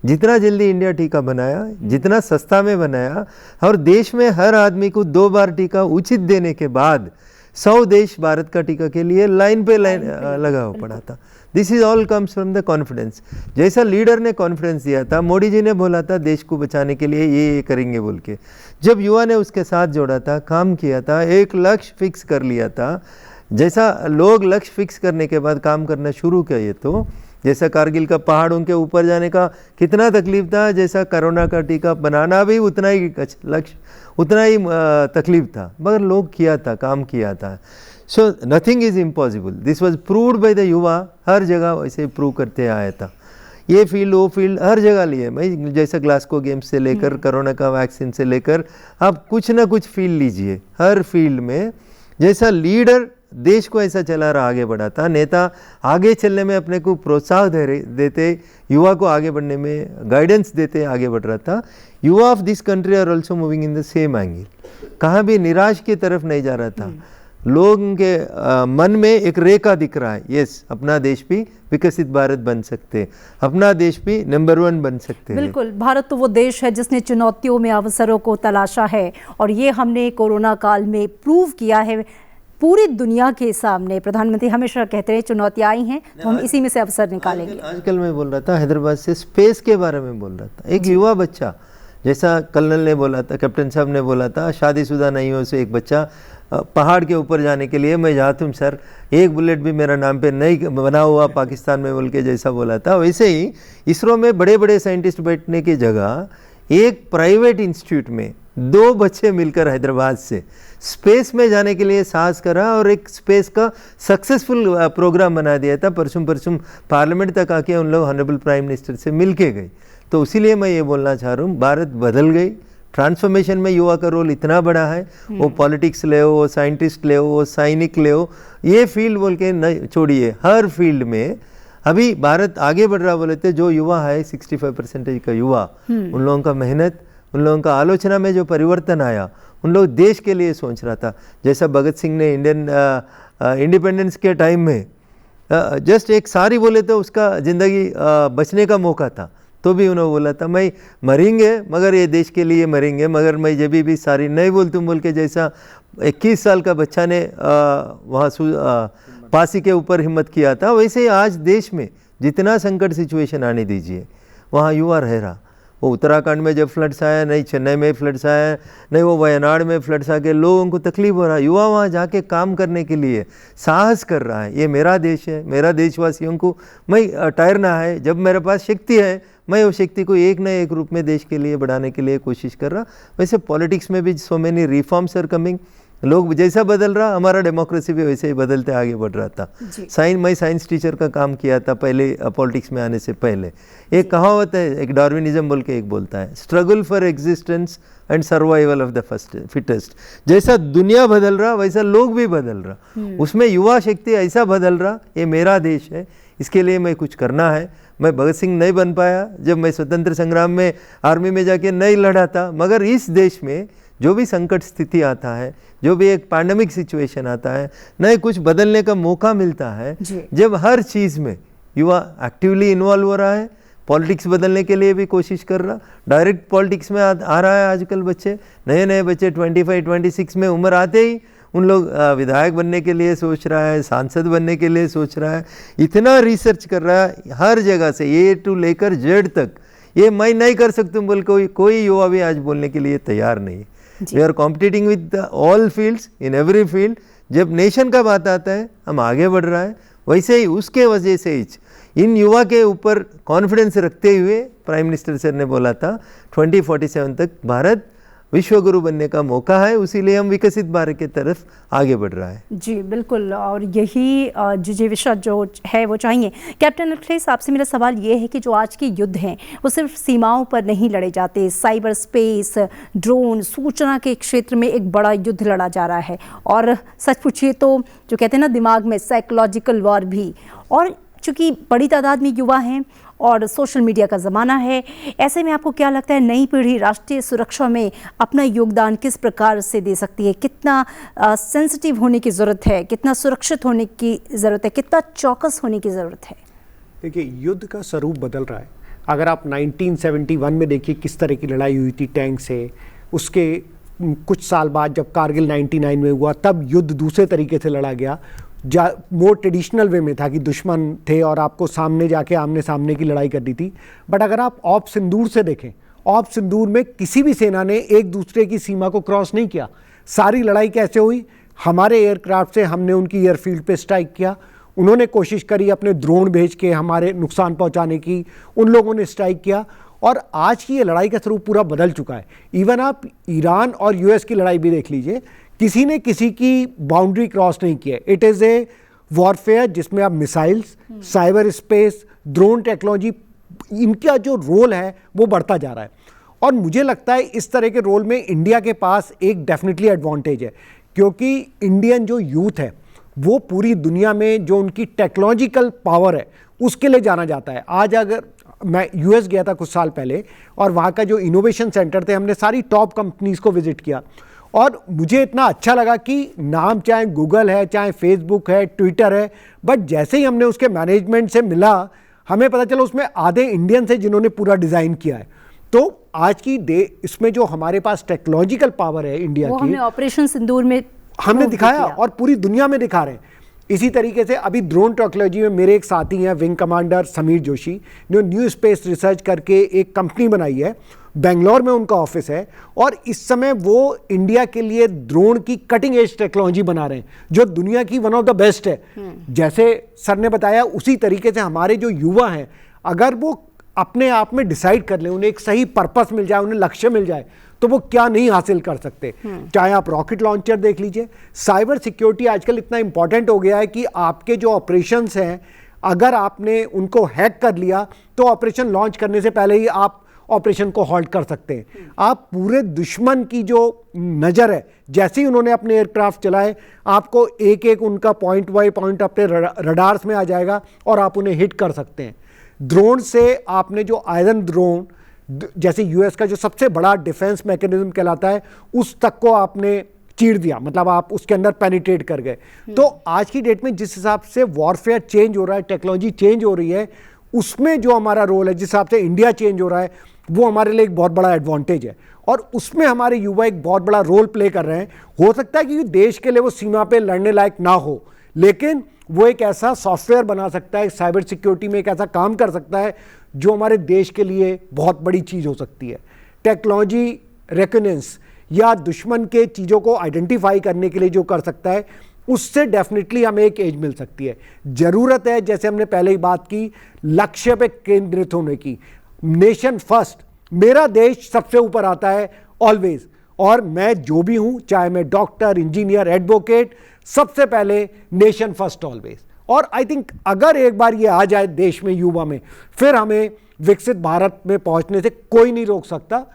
जितना जल्दी इंडिया टीका बनाया, जितना सस्ता में बनाया, और देश में हर आदमी को 2 बार टीका उचित देने के बाद 100 देश भारत का टीका के लिए लाइन पे लगा हुआ पड़ा था। This is all comes from the confidence. जैसा लीडर ने कॉन्फिडेंस दिया था, मोदी जी ने बोला था देश को बचाने के लिए ये करेंगे बोल के, जब युवा ने उसके साथ जोड़ा था, काम किया था, एक लक्ष्य फिक्स कर लिया था, जैसा लोग लक्ष्य फिक्स करने के बाद काम करना शुरू किए, तो जैसा कारगिल का पहाड़ों के ऊपर जाने का कितना तकलीफ था, जैसा कोरोना का टीका बनाना भी उतना ही लक्ष्य, उतना ही तकलीफ था, मगर लोग किया था, काम किया था। So nothing is impossible, this was proved by the युवा, हर जगह वैसे प्रूव करते आया था, ये फील्ड वो फील्ड हर जगह लिए। मैं जैसा ग्लासगो गेम्स से लेकर कोरोना का वैक्सीन से लेकर आप कुछ ना कुछ फील्ड लीजिए, हर फील्ड में जैसा लीडर देश को ऐसा चला रहा, आगे बढ़ाता, नेता आगे चलने में अपने को प्रोत्साहन देते, युवा को आगे बढ़ने में गाइडेंस देते आगे बढ़ रहा था। युवा of this country are also moving in the same angle, कहाँ भी निराश की तरफ नहीं जा रहा था, लोगों के मन में एक रेखा दिख रहा है, यस अपना देश भी विकसित भारत बन सकते, अपना देश भी नंबर 1 बन सकते हैं। बिल्कुल, भारत तो वो देश है जिसने चुनौतियों में अवसरों को तलाशा है, और ये हमने कोरोना काल में प्रूव किया है पूरी दुनिया के सामने। प्रधानमंत्री हमेशा कहते रहे चुनौतियाँ आई हैं तो हम इसी में से अवसर निकालेंगे। आजकल मैं बोल रहा था हैदराबाद से स्पेस के बारे में बोल रहा था, एक युवा बच्चा, जैसा कर्नल ने बोला था, कैप्टन साहब ने बोला था, शादीशुदा नहीं हो से एक बच्चा पहाड़ के ऊपर जाने के लिए मैं जाता हूँ सर, एक बुलेट भी मेरा नाम पे नहीं बना हुआ पाकिस्तान में बोल के जैसा बोला था, वैसे ही इसरो में बड़े बड़े साइंटिस्ट बैठने की जगह एक प्राइवेट इंस्टीट्यूट में 2 बच्चे मिलकर हैदराबाद से स्पेस में जाने के लिए साहस करा और एक स्पेस का सक्सेसफुल प्रोग्राम बना दिया था। परसों पार्लियामेंट तक आके उन लोग ऑनरेबल प्राइम मिनिस्टर से मिल के गए। तो इसीलिए मैं ये बोलना चाह रहा हूँ, भारत बदल गई, ट्रांसफॉर्मेशन में युवा का रोल इतना बड़ा है, वो पॉलिटिक्स ले हो, वो साइंटिस्ट ले हो, वो सैनिक ले हो, ये फील्ड बोल के न छोड़िए, हर फील्ड में अभी भारत आगे बढ़ रहा। बोले थे जो युवा है 65% का युवा, उन लोगों का मेहनत, उन लोगों का आलोचना में जो परिवर्तन आया, उन लोग देश के लिए सोच रहा था। जैसा भगत सिंह ने इंडियन इंडिपेंडेंस के टाइम में जस्ट एक सारी बोले तो उसका ज़िंदगी बचने का मौका था, तो भी उन्होंने बोला था मैं मरेंगे मगर ये देश के लिए मरेंगे, मगर मैं जब भी सारी नहीं बोलतूँ बोल के, जैसा 21 साल का बच्चा ने वहाँ फांसी के ऊपर हिम्मत किया था, वैसे ही आज देश में जितना संकट सिचुएशन आने दीजिए वहाँ युवा रह रहा। वो उत्तराखंड में जब फ्लड्स आया, नहीं चेन्नई में फ्लड्स आया, नहीं वो वायनाड में फ्लड्स आ के लोगों को तकलीफ हो रहा है, युवा वहाँ जाके काम करने के लिए साहस कर रहा है। ये मेरा देश है, मेरा देशवासियों को मैं ठहरना है, जब मेरे पास शक्ति है मैं वो शक्ति को एक न एक रूप में देश के लिए बढ़ाने के लिए कोशिश कर रहा। वैसे पॉलिटिक्स में भी so many reforms are coming, लोग जैसा बदल रहा हमारा डेमोक्रेसी भी वैसे ही बदलते आगे बढ़ रहा था। मैं साइंस टीचर का काम किया था पहले, पॉलिटिक्स में आने से पहले। एक कहावत है, एक डार्विनिज्म बोल के एक बोलता है, struggle for existence and survival of the fittest. जैसा दुनिया बदल रहा वैसा लोग भी बदल रहा, उसमें युवा शक्ति ऐसा बदल रहा। ये मेरा देश है, इसके लिए मैं कुछ करना है। मैं भगत सिंह नहीं बन पाया जब मैं स्वतंत्र संग्राम में आर्मी में जाके नहीं लड़ा था, मगर इस देश में जो भी संकट स्थिति आता है, जो भी एक पैंडेमिक सिचुएशन आता है, नए कुछ बदलने का मौका मिलता है, जब हर चीज़ में युवा एक्टिवली इन्वॉल्व हो रहा है, पॉलिटिक्स बदलने के लिए भी कोशिश कर रहा। डायरेक्ट पॉलिटिक्स में आ रहा है आजकल बच्चे, नए बच्चे 25-26 में उम्र आते ही उन लोग विधायक बनने के लिए सोच रहा है, सांसद बनने के लिए सोच रहा है, इतना रिसर्च कर रहा है हर जगह से, ए टू लेकर जेड तक। ये मैं नहीं कर सकता बोल कोई युवा भी आज बोलने के लिए तैयार नहीं है। We are competing with all fields, in every field. जब नेशन का बात आता है हम आगे बढ़ रहा है, वैसे ही उसके वजह से ही इन युवा के ऊपर कॉन्फिडेंस रखते हुए प्राइम मिनिस्टर सर ने बोला था 2047 तक भारत विश्वगुरु बनने का मौका है, उसीलिए हम विकसित भारत की तरफ आगे बढ़ रहा है। जी बिल्कुल, और यही जिजीविषा जो है वो चाहिए। कैप्टन अखिलेश, आपसे मेरा सवाल ये है कि जो आज के युद्ध हैं वो सिर्फ सीमाओं पर नहीं लड़े जाते, साइबर स्पेस, ड्रोन, सूचना के क्षेत्र में एक बड़ा युद्ध लड़ा जा रहा है, और सच पूछिए तो जो कहते हैं ना दिमाग में साइकोलॉजिकल वॉर भी। और चूँकि बड़ी तादाद में युवा हैं और सोशल मीडिया का ज़माना है, ऐसे में आपको क्या लगता है नई पीढ़ी राष्ट्रीय सुरक्षा में अपना योगदान किस प्रकार से दे सकती है? कितना सेंसिटिव होने की ज़रूरत है, कितना सुरक्षित होने की ज़रूरत है, कितना चौकस होने की ज़रूरत है? देखिए, युद्ध का स्वरूप बदल रहा है। अगर आप 1971 में देखिए किस तरह की लड़ाई हुई थी टैंक से, उसके कुछ साल बाद जब कारगिल 99 में हुआ तब युद्ध दूसरे तरीके से लड़ा गया, मोर ट्रेडिशनल वे में था कि दुश्मन थे और आपको सामने जाके आमने सामने की लड़ाई करनी थी। बट अगर आप ऑप सिंदूर से देखें, ऑप सिंदूर में किसी भी सेना ने एक दूसरे की सीमा को क्रॉस नहीं किया। सारी लड़ाई कैसे हुई? हमारे एयरक्राफ्ट से हमने उनकी एयरफील्ड पे स्ट्राइक किया, उन्होंने कोशिश करी अपने ड्रोन भेज के हमारे नुकसान पहुंचाने की, उन लोगों ने स्ट्राइक किया। और आज की ये लड़ाई का स्वरूप पूरा बदल चुका है। इवन आप ईरान और यूएस की लड़ाई भी देख लीजिए, किसी ने किसी की बाउंड्री क्रॉस नहीं की है। इट इज़ ए वॉरफेयर जिसमें आप missiles, cyber space, drone technology, इनका जो रोल है वो बढ़ता जा रहा है। और मुझे लगता है इस तरह के रोल में इंडिया के पास एक डेफिनेटली एडवांटेज है, क्योंकि इंडियन जो यूथ है वो पूरी दुनिया में जो उनकी टेक्नोलॉजिकल पावर है उसके लिए जाना जाता है। आज अगर मैं यूएस गया था कुछ साल पहले और वहाँ का जो इनोवेशन सेंटर थे, हमने सारी टॉप कंपनीज़ को विजिट किया और मुझे इतना अच्छा लगा कि नाम चाहे गूगल है, चाहे फेसबुक है, ट्विटर है, बट जैसे ही हमने उसके मैनेजमेंट से मिला हमें पता चला उसमें आधे इंडियंस हैं जिन्होंने पूरा डिज़ाइन किया है। तो आज की इसमें जो हमारे पास टेक्नोलॉजिकल पावर है इंडिया की, हमने ऑपरेशन सिंदूर में हमने दिखाया और पूरी दुनिया में दिखा रहे हैं। इसी तरीके से अभी ड्रोन टेक्नोलॉजी में मेरे एक साथी हैं विंग कमांडर समीर जोशी, जो न्यू स्पेस रिसर्च करके एक कंपनी बनाई है, बेंगलोर में उनका ऑफिस है, और इस समय वो इंडिया के लिए ड्रोन की कटिंग एज टेक्नोलॉजी बना रहे हैं जो दुनिया की वन ऑफ द बेस्ट है। जैसे सर ने बताया उसी तरीके से हमारे जो युवा हैं, अगर वो अपने आप में डिसाइड कर लें, उन्हें एक सही पर्पस मिल जाए, उन्हें लक्ष्य मिल जाए, तो वो क्या नहीं हासिल कर सकते। चाहे आप रॉकेट लॉन्चर देख लीजिए, साइबर सिक्योरिटी आजकल इतना इंपॉर्टेंट हो गया है कि आपके जो ऑपरेशंस हैं अगर आपने उनको हैक कर लिया तो ऑपरेशन लॉन्च करने से पहले ही आप ऑपरेशन को हॉल्ट कर सकते हैं। आप पूरे दुश्मन की जो नज़र है, जैसे ही उन्होंने अपने एयरक्राफ्ट चलाए, आपको एक एक उनका पॉइंट बाई पॉइंट अपने रडार्स में आ जाएगा और आप उन्हें हिट कर सकते हैं। ड्रोन से आपने जो आयरन ड्रोन, जैसे यूएस का जो सबसे बड़ा डिफेंस मैकेनिज्म कहलाता है, उस तक को आपने चीर दिया, मतलब आप उसके अंदर पेनिट्रेट कर गए। तो आज की डेट में जिस हिसाब से वॉरफेयर चेंज हो रहा है, टेक्नोलॉजी चेंज हो रही है, उसमें जो हमारा रोल है, जिस हिसाब से इंडिया चेंज हो रहा है, वो हमारे लिए एक बहुत बड़ा एडवांटेज है और उसमें हमारे युवा एक बहुत बड़ा रोल प्ले कर रहे हैं। हो सकता है कि देश के लिए वो सीमा पे लड़ने लायक ना हो, लेकिन वो एक ऐसा सॉफ्टवेयर बना सकता है, साइबर सिक्योरिटी में एक ऐसा काम कर सकता है जो हमारे देश के लिए बहुत बड़ी चीज़ हो सकती है। टेक्नोलॉजी रेकनेंस या दुश्मन के चीज़ों को आइडेंटिफाई करने के लिए जो कर सकता है, उससे डेफिनेटली हमें एक एज मिल सकती है। ज़रूरत है, जैसे हमने पहले ही बात की, लक्ष्य पे केंद्रित होने की। नेशन फर्स्ट, मेरा देश सबसे ऊपर आता है ऑलवेज, और मैं जो भी हूँ, चाहे मैं डॉक्टर, इंजीनियर, एडवोकेट, सबसे पहले नेशन फर्स्ट ऑलवेज। और आई थिंक अगर एक बार ये आ जाए देश में, युवा में, फिर हमें विकसित भारत में पहुंचने से कोई नहीं रोक सकता।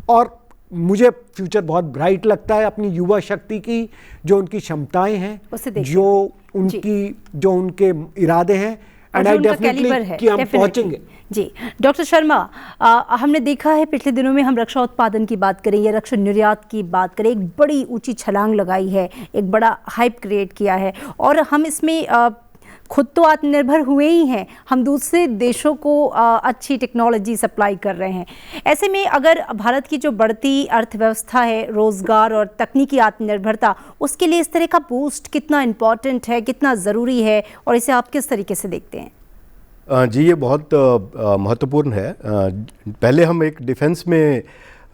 और मुझे फ्यूचर बहुत ब्राइट लगता है अपनी युवा शक्ति की, जो उनकी क्षमताएं हैं, जो उनके इरादे हैं, एंड आई डेफिनेटली कि हम पहुंचेंगे। जी डॉक्टर शर्मा, हमने देखा है पिछले दिनों में, हम रक्षा उत्पादन की बात करें या रक्षा निर्यात की बात करें, एक बड़ी ऊंची छलांग लगाई है, एक बड़ा हाइप क्रिएट किया है और हम इसमें खुद तो आत्मनिर्भर हुए ही हैं, हम दूसरे देशों को अच्छी टेक्नोलॉजी सप्लाई कर रहे हैं। ऐसे में अगर भारत की जो बढ़ती अर्थव्यवस्था है, रोजगार और तकनीकी आत्मनिर्भरता, उसके लिए इस तरह का बूस्ट कितना इम्पॉर्टेंट है, कितना ज़रूरी है और इसे आप किस तरीके से देखते हैं? जी ये बहुत महत्वपूर्ण है। पहले हम एक डिफेंस में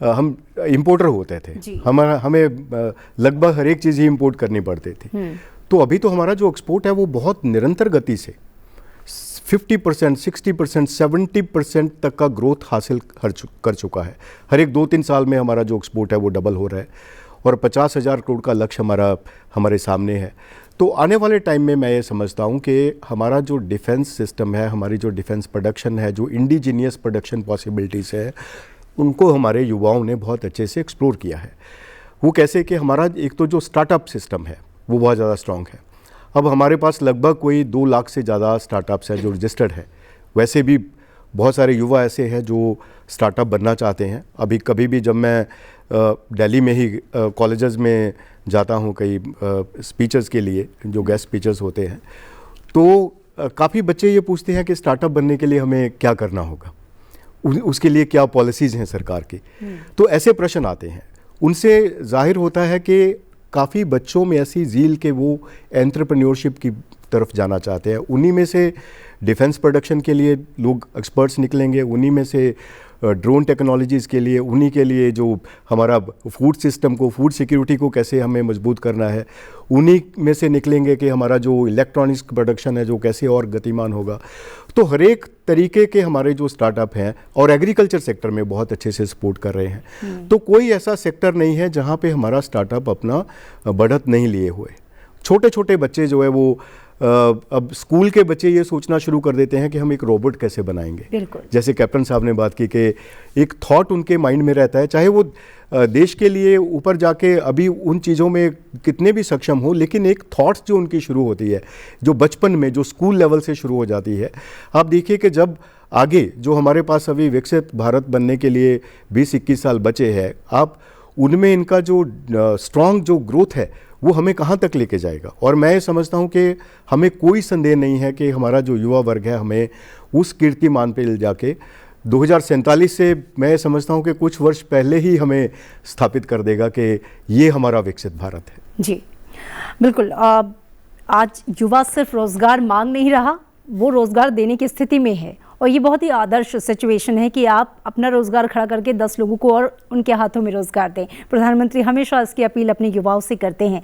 हम इंपोर्टर होते थे, हमें लगभग हर एक चीज़ ही इंपोर्ट करनी पड़ती थी। तो अभी तो हमारा जो एक्सपोर्ट है वो बहुत निरंतर गति से 50%, 60%, 70% तक का ग्रोथ हासिल कर चुका है। हर एक 2-3 साल में हमारा जो एक्सपोर्ट है वो डबल हो रहा है और 50,000 करोड़ का लक्ष्य हमारे सामने है। तो आने वाले टाइम में मैं ये समझता हूँ कि हमारा जो डिफेंस सिस्टम है, हमारी जो डिफेंस प्रोडक्शन है, जो इंडिजीनियस प्रोडक्शन पॉसिबिलिटीज़ है, उनको हमारे युवाओं ने बहुत अच्छे से एक्सप्लोर किया है। वो कैसे कि हमारा एक तो जो स्टार्टअप सिस्टम है वो बहुत ज़्यादा स्ट्रॉन्ग है। अब हमारे पास लगभग कोई 2 लाख से ज़्यादा स्टार्टअप्स हैं जो रजिस्टर्ड है। वैसे भी बहुत सारे युवा ऐसे हैं जो स्टार्टअप बनना चाहते हैं। अभी कभी भी जब मैं दिल्ली में ही कॉलेजेस में जाता हूँ कई स्पीचर्स के लिए, जो गेस्ट स्पीचर्स होते हैं, तो काफ़ी बच्चे ये पूछते हैं कि स्टार्टअप बनने के लिए हमें क्या करना होगा, उसके लिए क्या पॉलिसीज़ हैं सरकार की। तो ऐसे प्रश्न आते हैं, उनसे जाहिर होता है कि काफ़ी बच्चों में ऐसी ज़ील के वो एंटरप्रेन्योरशिप की तरफ जाना चाहते हैं। उन्हीं में से डिफेंस प्रोडक्शन के लिए लोग एक्सपर्ट्स निकलेंगे, उन्हीं में से ड्रोन टेक्नोलॉजीज़ के लिए, उन्हीं के लिए जो हमारा फूड सिस्टम को, फूड सिक्योरिटी को कैसे हमें मजबूत करना है, उन्हीं में से निकलेंगे कि हमारा जो इलेक्ट्रॉनिक्स प्रोडक्शन है जो कैसे और गतिमान होगा। तो हर एक तरीके के हमारे जो स्टार्टअप हैं और एग्रीकल्चर सेक्टर में बहुत अच्छे से सपोर्ट कर रहे हैं। तो कोई ऐसा सेक्टर नहीं है जहाँ पे हमारा स्टार्टअप अपना बढ़त नहीं लिए हुए। छोटे छोटे बच्चे जो है वो अब स्कूल के बच्चे ये सोचना शुरू कर देते हैं कि हम एक रोबोट कैसे बनाएंगे। जैसे कैप्टन साहब ने बात की कि एक थॉट उनके माइंड में रहता है, चाहे वो देश के लिए ऊपर जाके अभी उन चीज़ों में कितने भी सक्षम हो, लेकिन एक थॉट्स जो उनकी शुरू होती है, जो बचपन में, जो स्कूल लेवल से शुरू हो जाती है। आप देखिए कि जब आगे जो हमारे पास अभी विकसित भारत बनने के लिए 20-21 साल बचे हैं, आप उनमें इनका जो स्ट्रॉन्ग जो ग्रोथ है वो हमें कहाँ तक लेके जाएगा। और मैं समझता हूँ कि हमें कोई संदेह नहीं है कि हमारा जो युवा वर्ग है हमें उस कीर्तिमान पे ले जाके 2047 से मैं समझता हूँ कि कुछ वर्ष पहले ही हमें स्थापित कर देगा कि ये हमारा विकसित भारत है। जी बिल्कुल। आज युवा सिर्फ रोजगार मांग नहीं रहा, वो रोजगार देने की स्थिति में है और ये बहुत ही आदर्श सिचुएशन है कि आप अपना रोजगार खड़ा करके 10 लोगों को और उनके हाथों में रोजगार दें। प्रधानमंत्री हमेशा इसकी अपील अपने युवाओं से करते हैं।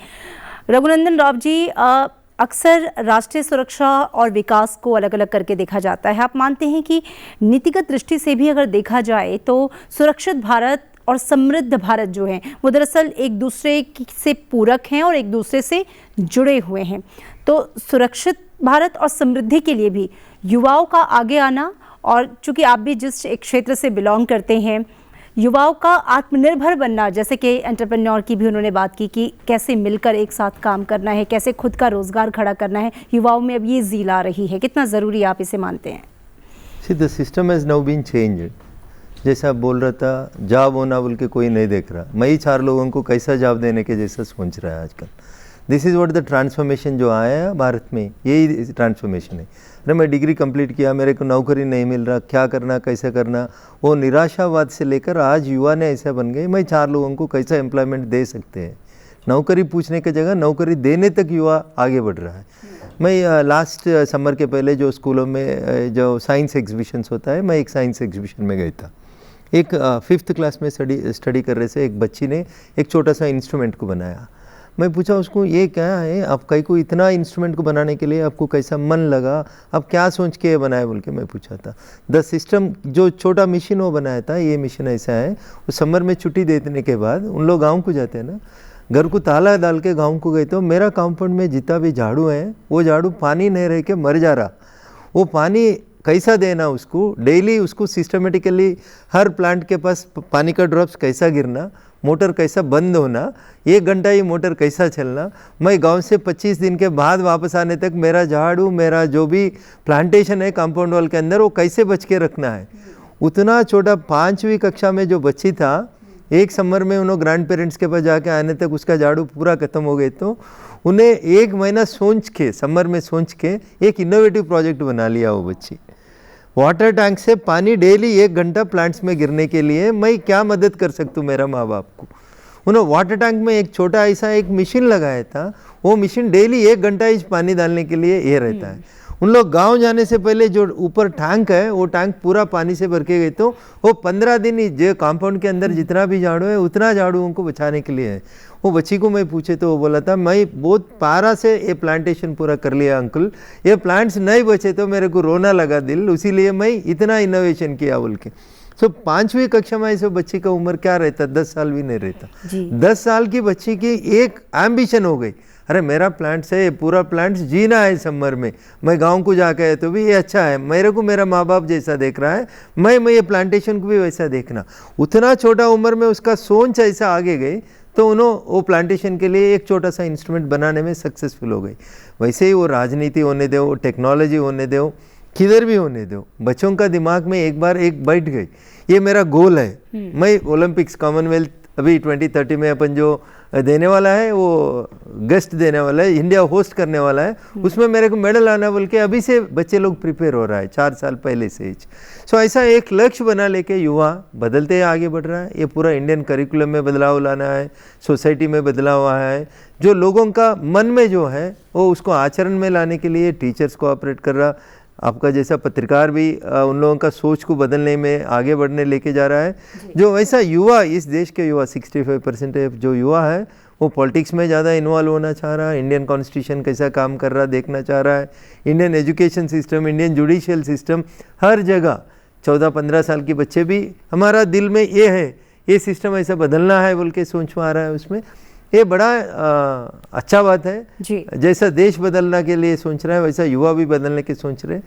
रघुनंदन राव जी, अक्सर राष्ट्रीय सुरक्षा और विकास को अलग अलग करके देखा जाता है। आप मानते हैं कि नीतिगत दृष्टि से भी अगर देखा जाए तो सुरक्षित भारत और समृद्ध भारत जो है वो दरअसल एक दूसरे से पूरक हैं और एक दूसरे से जुड़े हुए हैं। तो सुरक्षित भारत और समृद्धि के लिए भी युवाओं का आगे आना, और चूंकि आप भी जिस एक क्षेत्र से बिलोंग करते हैं, युवाओं का आत्मनिर्भर बनना, जैसे कि एंटरप्रेन्योर की भी उन्होंने बात की कि कैसे मिलकर एक साथ काम करना है, कैसे खुद का रोजगार खड़ा करना है, युवाओं में अब ये ज़ील आ रही है। कितना ज़रूरी आप इसे मानते हैं? See, the system has now been changed. जैसा आप बोल रहा था, जॉब होना बोल के कोई नहीं देख रहा, मैं ही 4 लोगों को कैसा जॉब देने के जैसा सोच रहा है आजकल। This is what the transformation जो आया है भारत में, यही ट्रांसफॉर्मेशन है। अरे मैं डिग्री कंप्लीट किया, मेरे को नौकरी नहीं मिल रहा, क्या करना कैसे करना, वो निराशावाद से लेकर आज युवा ने ऐसा बन गए, मैं 4 लोगों को कैसा एम्प्लॉयमेंट दे सकते हैं, नौकरी पूछने की जगह नौकरी देने तक युवा आगे बढ़ रहा है। मैं लास्ट समर के पहले जो स्कूलों में जो साइंस एग्जीबिशंस होता है, मैं एक साइंस एग्जीबिशन में गया था। एक 5th क्लास में स्टडी कर रहे से एक बच्ची ने एक छोटा सा इंस्ट्रूमेंट को बनाया। मैं पूछा उसको, ये क्या है, आप कई को इतना इंस्ट्रूमेंट को बनाने के लिए आपको कैसा मन लगा, आप क्या सोच के बनाए बोल के मैं पूछा था। द सिस्टम जो छोटा मशीन वो बनाया था, ये मशीन ऐसा है, वो समर में छुट्टी देने के बाद उन लोग गाँव को जाते हैं ना, घर को ताला डाल के गाँव को गए तो मेरा कंपाउंड में जितना भी झाड़ू है वो झाड़ू पानी नहीं रह के मर जा रहा। वो पानी कैसा देना उसको, डेली उसको सिस्टमेटिकली हर प्लांट के पास पानी का ड्रॉप्स कैसा गिरना, मोटर कैसा बंद होना, 1 घंटा ये मोटर कैसा चलना। मैं गांव से 25 दिन के बाद वापस आने तक मेरा झाड़ू, मेरा जो भी प्लांटेशन है कंपाउंड वॉल के अंदर, वो कैसे बच के रखना है। उतना छोटा 5वीं कक्षा में जो बच्ची था, एक समर में उन्होंने ग्रैंड पेरेंट्स के पास जाके आने तक उसका झाड़ू पूरा खत्म हो गए, तो उन्हें 1 महीना सोच के, समर में सोच के एक इनोवेटिव प्रोजेक्ट बना लिया वो बच्ची। वाटर टैंक से पानी डेली 1 घंटा प्लांट्स में गिरने के लिए मैं क्या मदद कर सकता हूँ मेरा माँ बाप को। उन्होंने वाटर टैंक में एक छोटा ऐसा एक मशीन लगाया था, वो मशीन डेली 1 घंटा इस पानी डालने के लिए ये रहता है। उन लोग गांव जाने से पहले जो ऊपर टैंक है वो टैंक पूरा पानी से भर के गए, तो वो 15 दिन जो कंपाउंड के अंदर जितना भी झाड़ू है उतना झाड़ू उनको बचाने के लिए है। वो बच्ची को मैं पूछे तो वो बोला था, मैं बहुत पारा से ये प्लांटेशन पूरा कर लिया अंकल, ये प्लांट्स नहीं बचे तो मेरे को रोना लगा दिल, उसीलिए मैं इतना इनोवेशन किया बोल के। सो 5वीं कक्षा में ऐसे बच्ची का उम्र क्या रहता, 10 साल भी नहीं रहता। 10 साल की बच्ची की एक एम्बिशन हो गई, अरे मेरा प्लांट्स है, पूरा प्लांट्स जीना है समर में, मैं गांव को जाकर है तो भी ये अच्छा है, मेरे को मेरा माँ बाप जैसा देख रहा है, मैं ये प्लांटेशन को भी वैसा देखना। उतना छोटा उम्र में उसका सोच ऐसा आगे गई, तो उन्होंने वो प्लांटेशन के लिए एक छोटा सा इंस्ट्रूमेंट बनाने में सक्सेसफुल हो गई। वैसे ही वो राजनीति होने दो, टेक्नोलॉजी होने दो, किधर भी होने दो, बच्चों का दिमाग में एक बार एक बैठ गई, ये मेरा गोल है, मैं ओलंपिक्स, कॉमनवेल्थ अभी 2030 में अपन जो देने वाला है, वो गेस्ट देने वाला है, इंडिया होस्ट करने वाला है, उसमें मेरे को मेडल आना बोल के अभी से बच्चे लोग प्रिपेयर हो रहा है, 4 साल पहले से ही। सो ऐसा एक लक्ष्य बना लेके युवा बदलते आगे बढ़ रहा है। ये पूरा इंडियन करिकुलम में बदलाव लाना है, सोसाइटी में बदलाव आया है, जो लोगों का मन में जो है वो उसको आचरण में लाने के लिए टीचर्स कोऑपरेट कर रहा, आपका जैसा पत्रकार भी उन लोगों का सोच को बदलने में आगे बढ़ने लेके जा रहा है। जो वैसा युवा, इस देश के युवा 65% जो युवा है वो पॉलिटिक्स में ज़्यादा इन्वॉल्व होना चाह रहा है, इंडियन कॉन्स्टिट्यूशन कैसा काम कर रहा देखना चाह रहा है, Indian education system, Indian judicial system, हर जगह 14-15 साल के बच्चे भी हमारा दिल में ये है, ये सिस्टम ऐसा बदलना है बोल के सोच में आ रहा है। उसमें ये बड़ा अच्छा बात है जी। जैसा देश बदलने के लिए सोच रहा है वैसा युवा भी बदलने के सोच रहे हैं।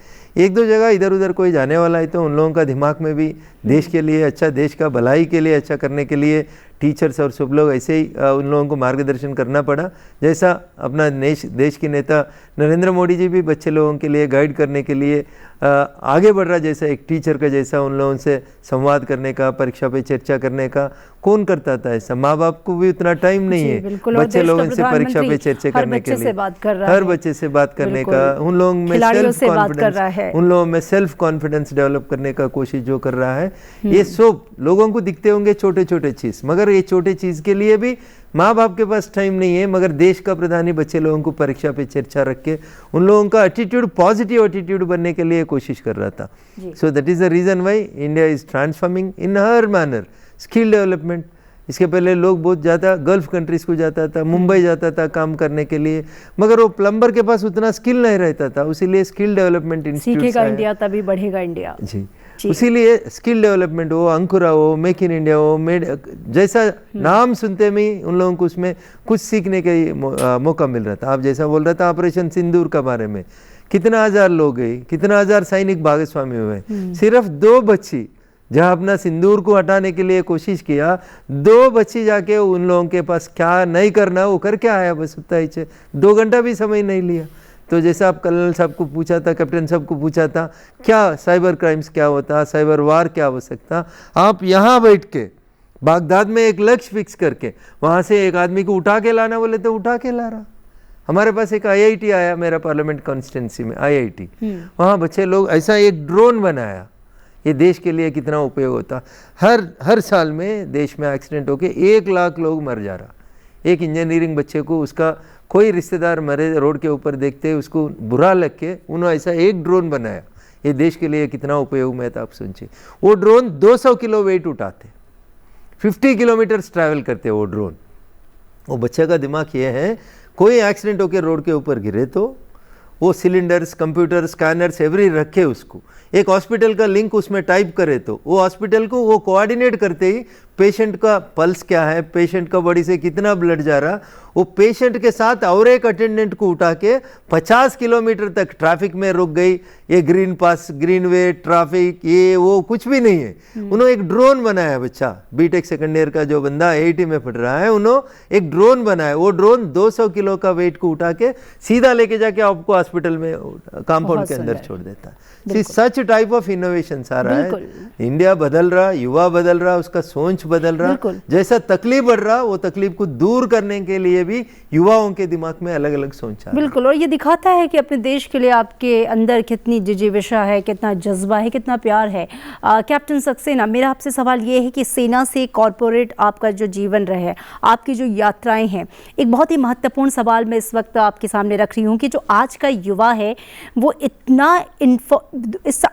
1-2 जगह इधर उधर कोई जाने वाला है तो उन लोगों का दिमाग में भी देश के लिए अच्छा, देश का भलाई के लिए अच्छा करने के लिए टीचर्स और सब लोग ऐसे ही उन लोगों को मार्गदर्शन करना पड़ा। जैसा अपना देश के नेता नरेंद्र मोदी जी भी बच्चे लोगों के लिए गाइड करने के लिए आगे बढ़ रहा, जैसा एक टीचर का जैसा उन लोगों से संवाद करने का, परीक्षा पे चर्चा करने का कौन करता था ऐसा। माँ बाप को भी उतना टाइम नहीं है बच्चे लोगों से परीक्षा पे चर्चा करने के लिए, हर बच्चे से बात करने का, उन लोगों में सेल्फ कॉन्फिडेंस डेवलप करने का कोशिश जो कर रहा है। ये सब लोगों को दिखते होंगे छोटे छोटे चीज, मगर ये छोटे चीज के लिए भी माँ बाप के पास टाइम नहीं है, मगर देश का प्रधानी बच्चे लोगों को परीक्षा पे चर्चा रख के उन लोगों का एटीट्यूड, पॉजिटिव एटीट्यूड बनने के लिए कोशिश कर रहा था। So that is the reason why India is transforming in हर मैनर। स्किल डेवलपमेंट, इसके पहले लोग बहुत ज़्यादा गल्फ कंट्रीज को जाता था, मुंबई जाता था काम करने के लिए, मगर वो प्लम्बर के पास उतना स्किल नहीं रहता था, उसीलिए स्किल डेवलपमेंट इंस्टीट्यूट सीखेगा इंडिया तभी बढ़ेगा इंडिया जी। उसीलिए स्किल डेवलपमेंट हो, अंकुरा हो, मेक इन इंडिया हो, जैसा नाम सुनते में उन लोगों को उसमें कुछ सीखने का मौका मिल रहा था। आप जैसा बोल रहा था ऑपरेशन सिंदूर के बारे में, कितना हजार लोग गए, कितना हजार सैनिक भागस्वामी हुए, सिर्फ 2 बच्ची जहाँ अपना सिंदूर को हटाने के लिए कोशिश किया, 2 बच्ची जाके उन लोगों के पास क्या नहीं करना वो करके आया, बस उतना ही 2 घंटा भी समय नहीं लिया। तो जैसा आप कर्नल साहब को पूछा था, कैप्टन साहब को पूछा था क्या साइबर क्राइम्स क्या होता, साइबर वार क्या हो सकता, आप यहाँ बैठ के बागदाद में एक लक्ष्य फिक्स करके वहाँ से एक आदमी को उठा के लाना बोले तो उठा के ला रहा। हमारे पास एक IIT आया मेरा पार्लियामेंट कॉन्स्टिट्यूंसी में, IIT, वहाँ बच्चे लोग ऐसा एक ड्रोन बनाया, ये देश के लिए कितना उपयोग होता। हर साल में देश में एक्सीडेंट होके 1 लाख लोग मर जा रहा। एक इंजीनियरिंग बच्चे को उसका कोई रिश्तेदार मरे रोड के ऊपर देखते उसको बुरा लग के उन्होंने ऐसा एक ड्रोन बनाया, ये देश के लिए कितना उपयोग में था आप सोचिए। वो ड्रोन 200 किलो वेट उठाते, 50 किलोमीटर्स ट्रैवल करते वो ड्रोन। वो बच्चे का दिमाग ये है, कोई एक्सीडेंट होकर रोड के ऊपर गिरे तो वो सिलेंडर्स, कंप्यूटर, स्कैनर्स एवरी रखे, उसको एक हॉस्पिटल का लिंक उसमें टाइप करे तो वो हॉस्पिटल को वो कोऑर्डिनेट करते ही पेशेंट का पल्स क्या है, पेशेंट का बॉडी से कितना ब्लड जा रहा, वो पेशेंट के साथ और एक अटेंडेंट को उठा के 50 किलोमीटर तक ट्रैफिक में रुक गई। ये ग्रीन पास, ग्रीन वे, ट्रैफिक, ये वो कुछ भी नहीं है। उन्होंने एक ड्रोन बनाया, बच्चा बीटेक सेकंड ईयर का जो बंदा IIT में पढ़ रहा है, उन्होंने एक ड्रोन बनाया। वो ड्रोन 200 किलो का वेट को उठा के सीधा लेके जाके आपको हॉस्पिटल में कंपाउंड के अंदर छोड़ देता है। सच टाइप ऑफ इनोवेशन आ रहा है। इंडिया बदल रहा, युवा बदल रहा, उसका सोच बदल रहा, जैसा तकलीफ बढ़ रहा, वो तकलीफ को दूर करने के लिए भी युवाओं के दिमाग में अलग अलग सोच आ रहा है। बिल्कुल, और ये दिखाता है कि अपने देश के लिए आपके अंदर कितनी जिजीविशा है, कितना जज्बा है, कितना प्यार है। कैप्टन सक्सेना, मेरा आपसे सवाल ये है कि सेना से कॉर्पोरेट आपका जो जीवन रहे, आपकी जो यात्राएं हैं, एक बहुत ही महत्वपूर्ण सवाल मैं इस वक्त आपके सामने रख रही हूँ कि जो आज का युवा है वो इतना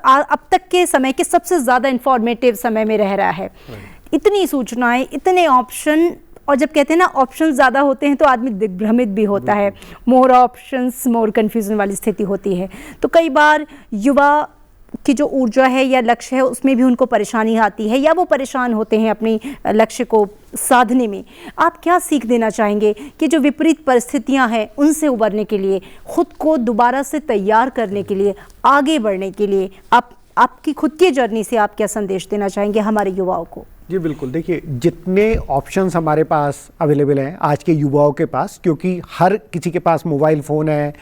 अब तक के समय के सबसे ज़्यादा इंफॉर्मेटिव समय में रह रहा है। इतनी सूचनाएं, इतने ऑप्शन, और जब कहते हैं ना ऑप्शन ज़्यादा होते हैं तो आदमी दिग्भ्रमित भी होता है। मोर ऑप्शंस मोर कन्फ्यूजन वाली स्थिति होती है। तो कई बार युवा की जो ऊर्जा है या लक्ष्य है उसमें भी उनको परेशानी आती है, या वो परेशान होते हैं अपने लक्ष्य को साधने में। आप क्या सीख देना चाहेंगे कि जो विपरीत परिस्थितियां हैं उनसे उबरने के लिए, खुद को दोबारा से तैयार करने के लिए, आगे बढ़ने के लिए आपकी खुद की जर्नी से आप क्या संदेश देना चाहेंगे हमारे युवाओं को? जी बिल्कुल, देखिए जितने ऑप्शंस हमारे पास अवेलेबल हैं आज के युवाओं के पास, क्योंकि हर किसी के पास मोबाइल फ़ोन है,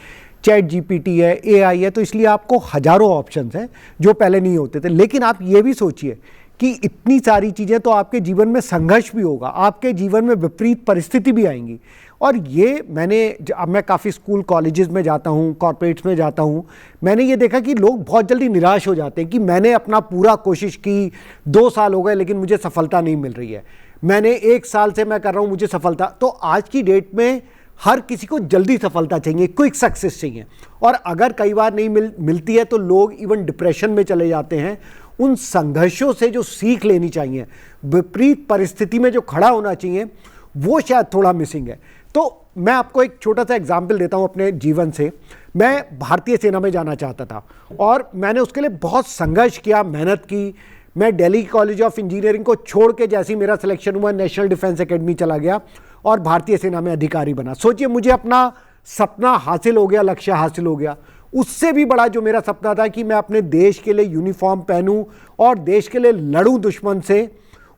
चैट GPT है, AI है, तो इसलिए आपको हज़ारों ऑप्शंस हैं जो पहले नहीं होते थे। लेकिन आप ये भी सोचिए कि इतनी सारी चीज़ें, तो आपके जीवन में संघर्ष भी होगा, आपके जीवन में विपरीत परिस्थिति भी आएंगी। और ये अब मैं काफ़ी स्कूल कॉलेजेस में जाता हूँ, कॉर्पोरेट्स में जाता हूँ, मैंने ये देखा कि लोग बहुत जल्दी निराश हो जाते हैं कि मैंने अपना पूरा कोशिश की, 2 साल हो गए लेकिन मुझे सफलता नहीं मिल रही है, मैंने 1 साल से मैं कर रहा हूँ, मुझे सफलता। तो आज की डेट में हर किसी को जल्दी सफलता चाहिए, क्विक सक्सेस चाहिए, और अगर कई बार नहीं मिलती है तो लोग इवन डिप्रेशन में चले जाते हैं। उन संघर्षों से जो सीख लेनी चाहिए, विपरीत परिस्थिति में जो खड़ा होना चाहिए, वो शायद थोड़ा मिसिंग है। तो मैं आपको एक छोटा सा एग्जाम्पल देता हूँ अपने जीवन से। मैं भारतीय सेना में जाना चाहता था और मैंने उसके लिए बहुत संघर्ष किया, मेहनत की। मैं दिल्ली कॉलेज ऑफ इंजीनियरिंग को छोड़ के जैसे ही मेरा सिलेक्शन हुआ, नेशनल डिफेंस एकेडमी चला गया और भारतीय सेना में अधिकारी बना। सोचिए, मुझे अपना सपना हासिल हो गया, लक्ष्य हासिल हो गया। उससे भी बड़ा जो मेरा सपना था कि मैं अपने देश के लिए यूनिफॉर्म पहनूं और देश के लिए लड़ूं दुश्मन से,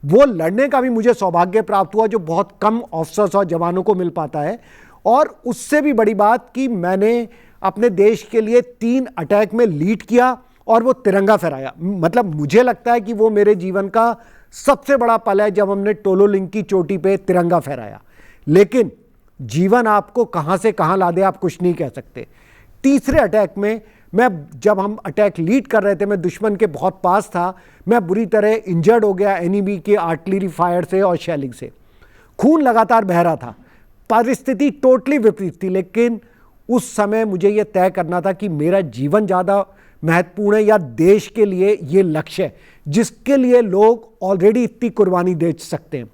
वो लड़ने का भी मुझे सौभाग्य प्राप्त हुआ, जो बहुत कम ऑफिसर्स और जवानों को मिल पाता है। और उससे भी बड़ी बात कि मैंने अपने देश के लिए 3 अटैक में लीड किया और वो तिरंगा फहराया। मतलब मुझे लगता है कि वो मेरे जीवन का सबसे बड़ा पल है जब हमने टोलोलिंग की चोटी पे तिरंगा फहराया। लेकिन जीवन आपको कहाँ से कहाँ ला दे आप कुछ नहीं कह सकते। तीसरे अटैक में जब हम अटैक लीड कर रहे थे, मैं दुश्मन के बहुत पास था, मैं बुरी तरह इंजर्ड हो गया एनिमी के आर्टिलरी फायर से और शेलिंग से। खून लगातार बह रहा था, परिस्थिति टोटली विपरीत थी। लेकिन उस समय मुझे यह तय करना था कि मेरा जीवन ज़्यादा महत्वपूर्ण है या देश के लिए ये लक्ष्य है जिसके लिए लोग ऑलरेडी इतनी कुर्बानी दे सकते हैं।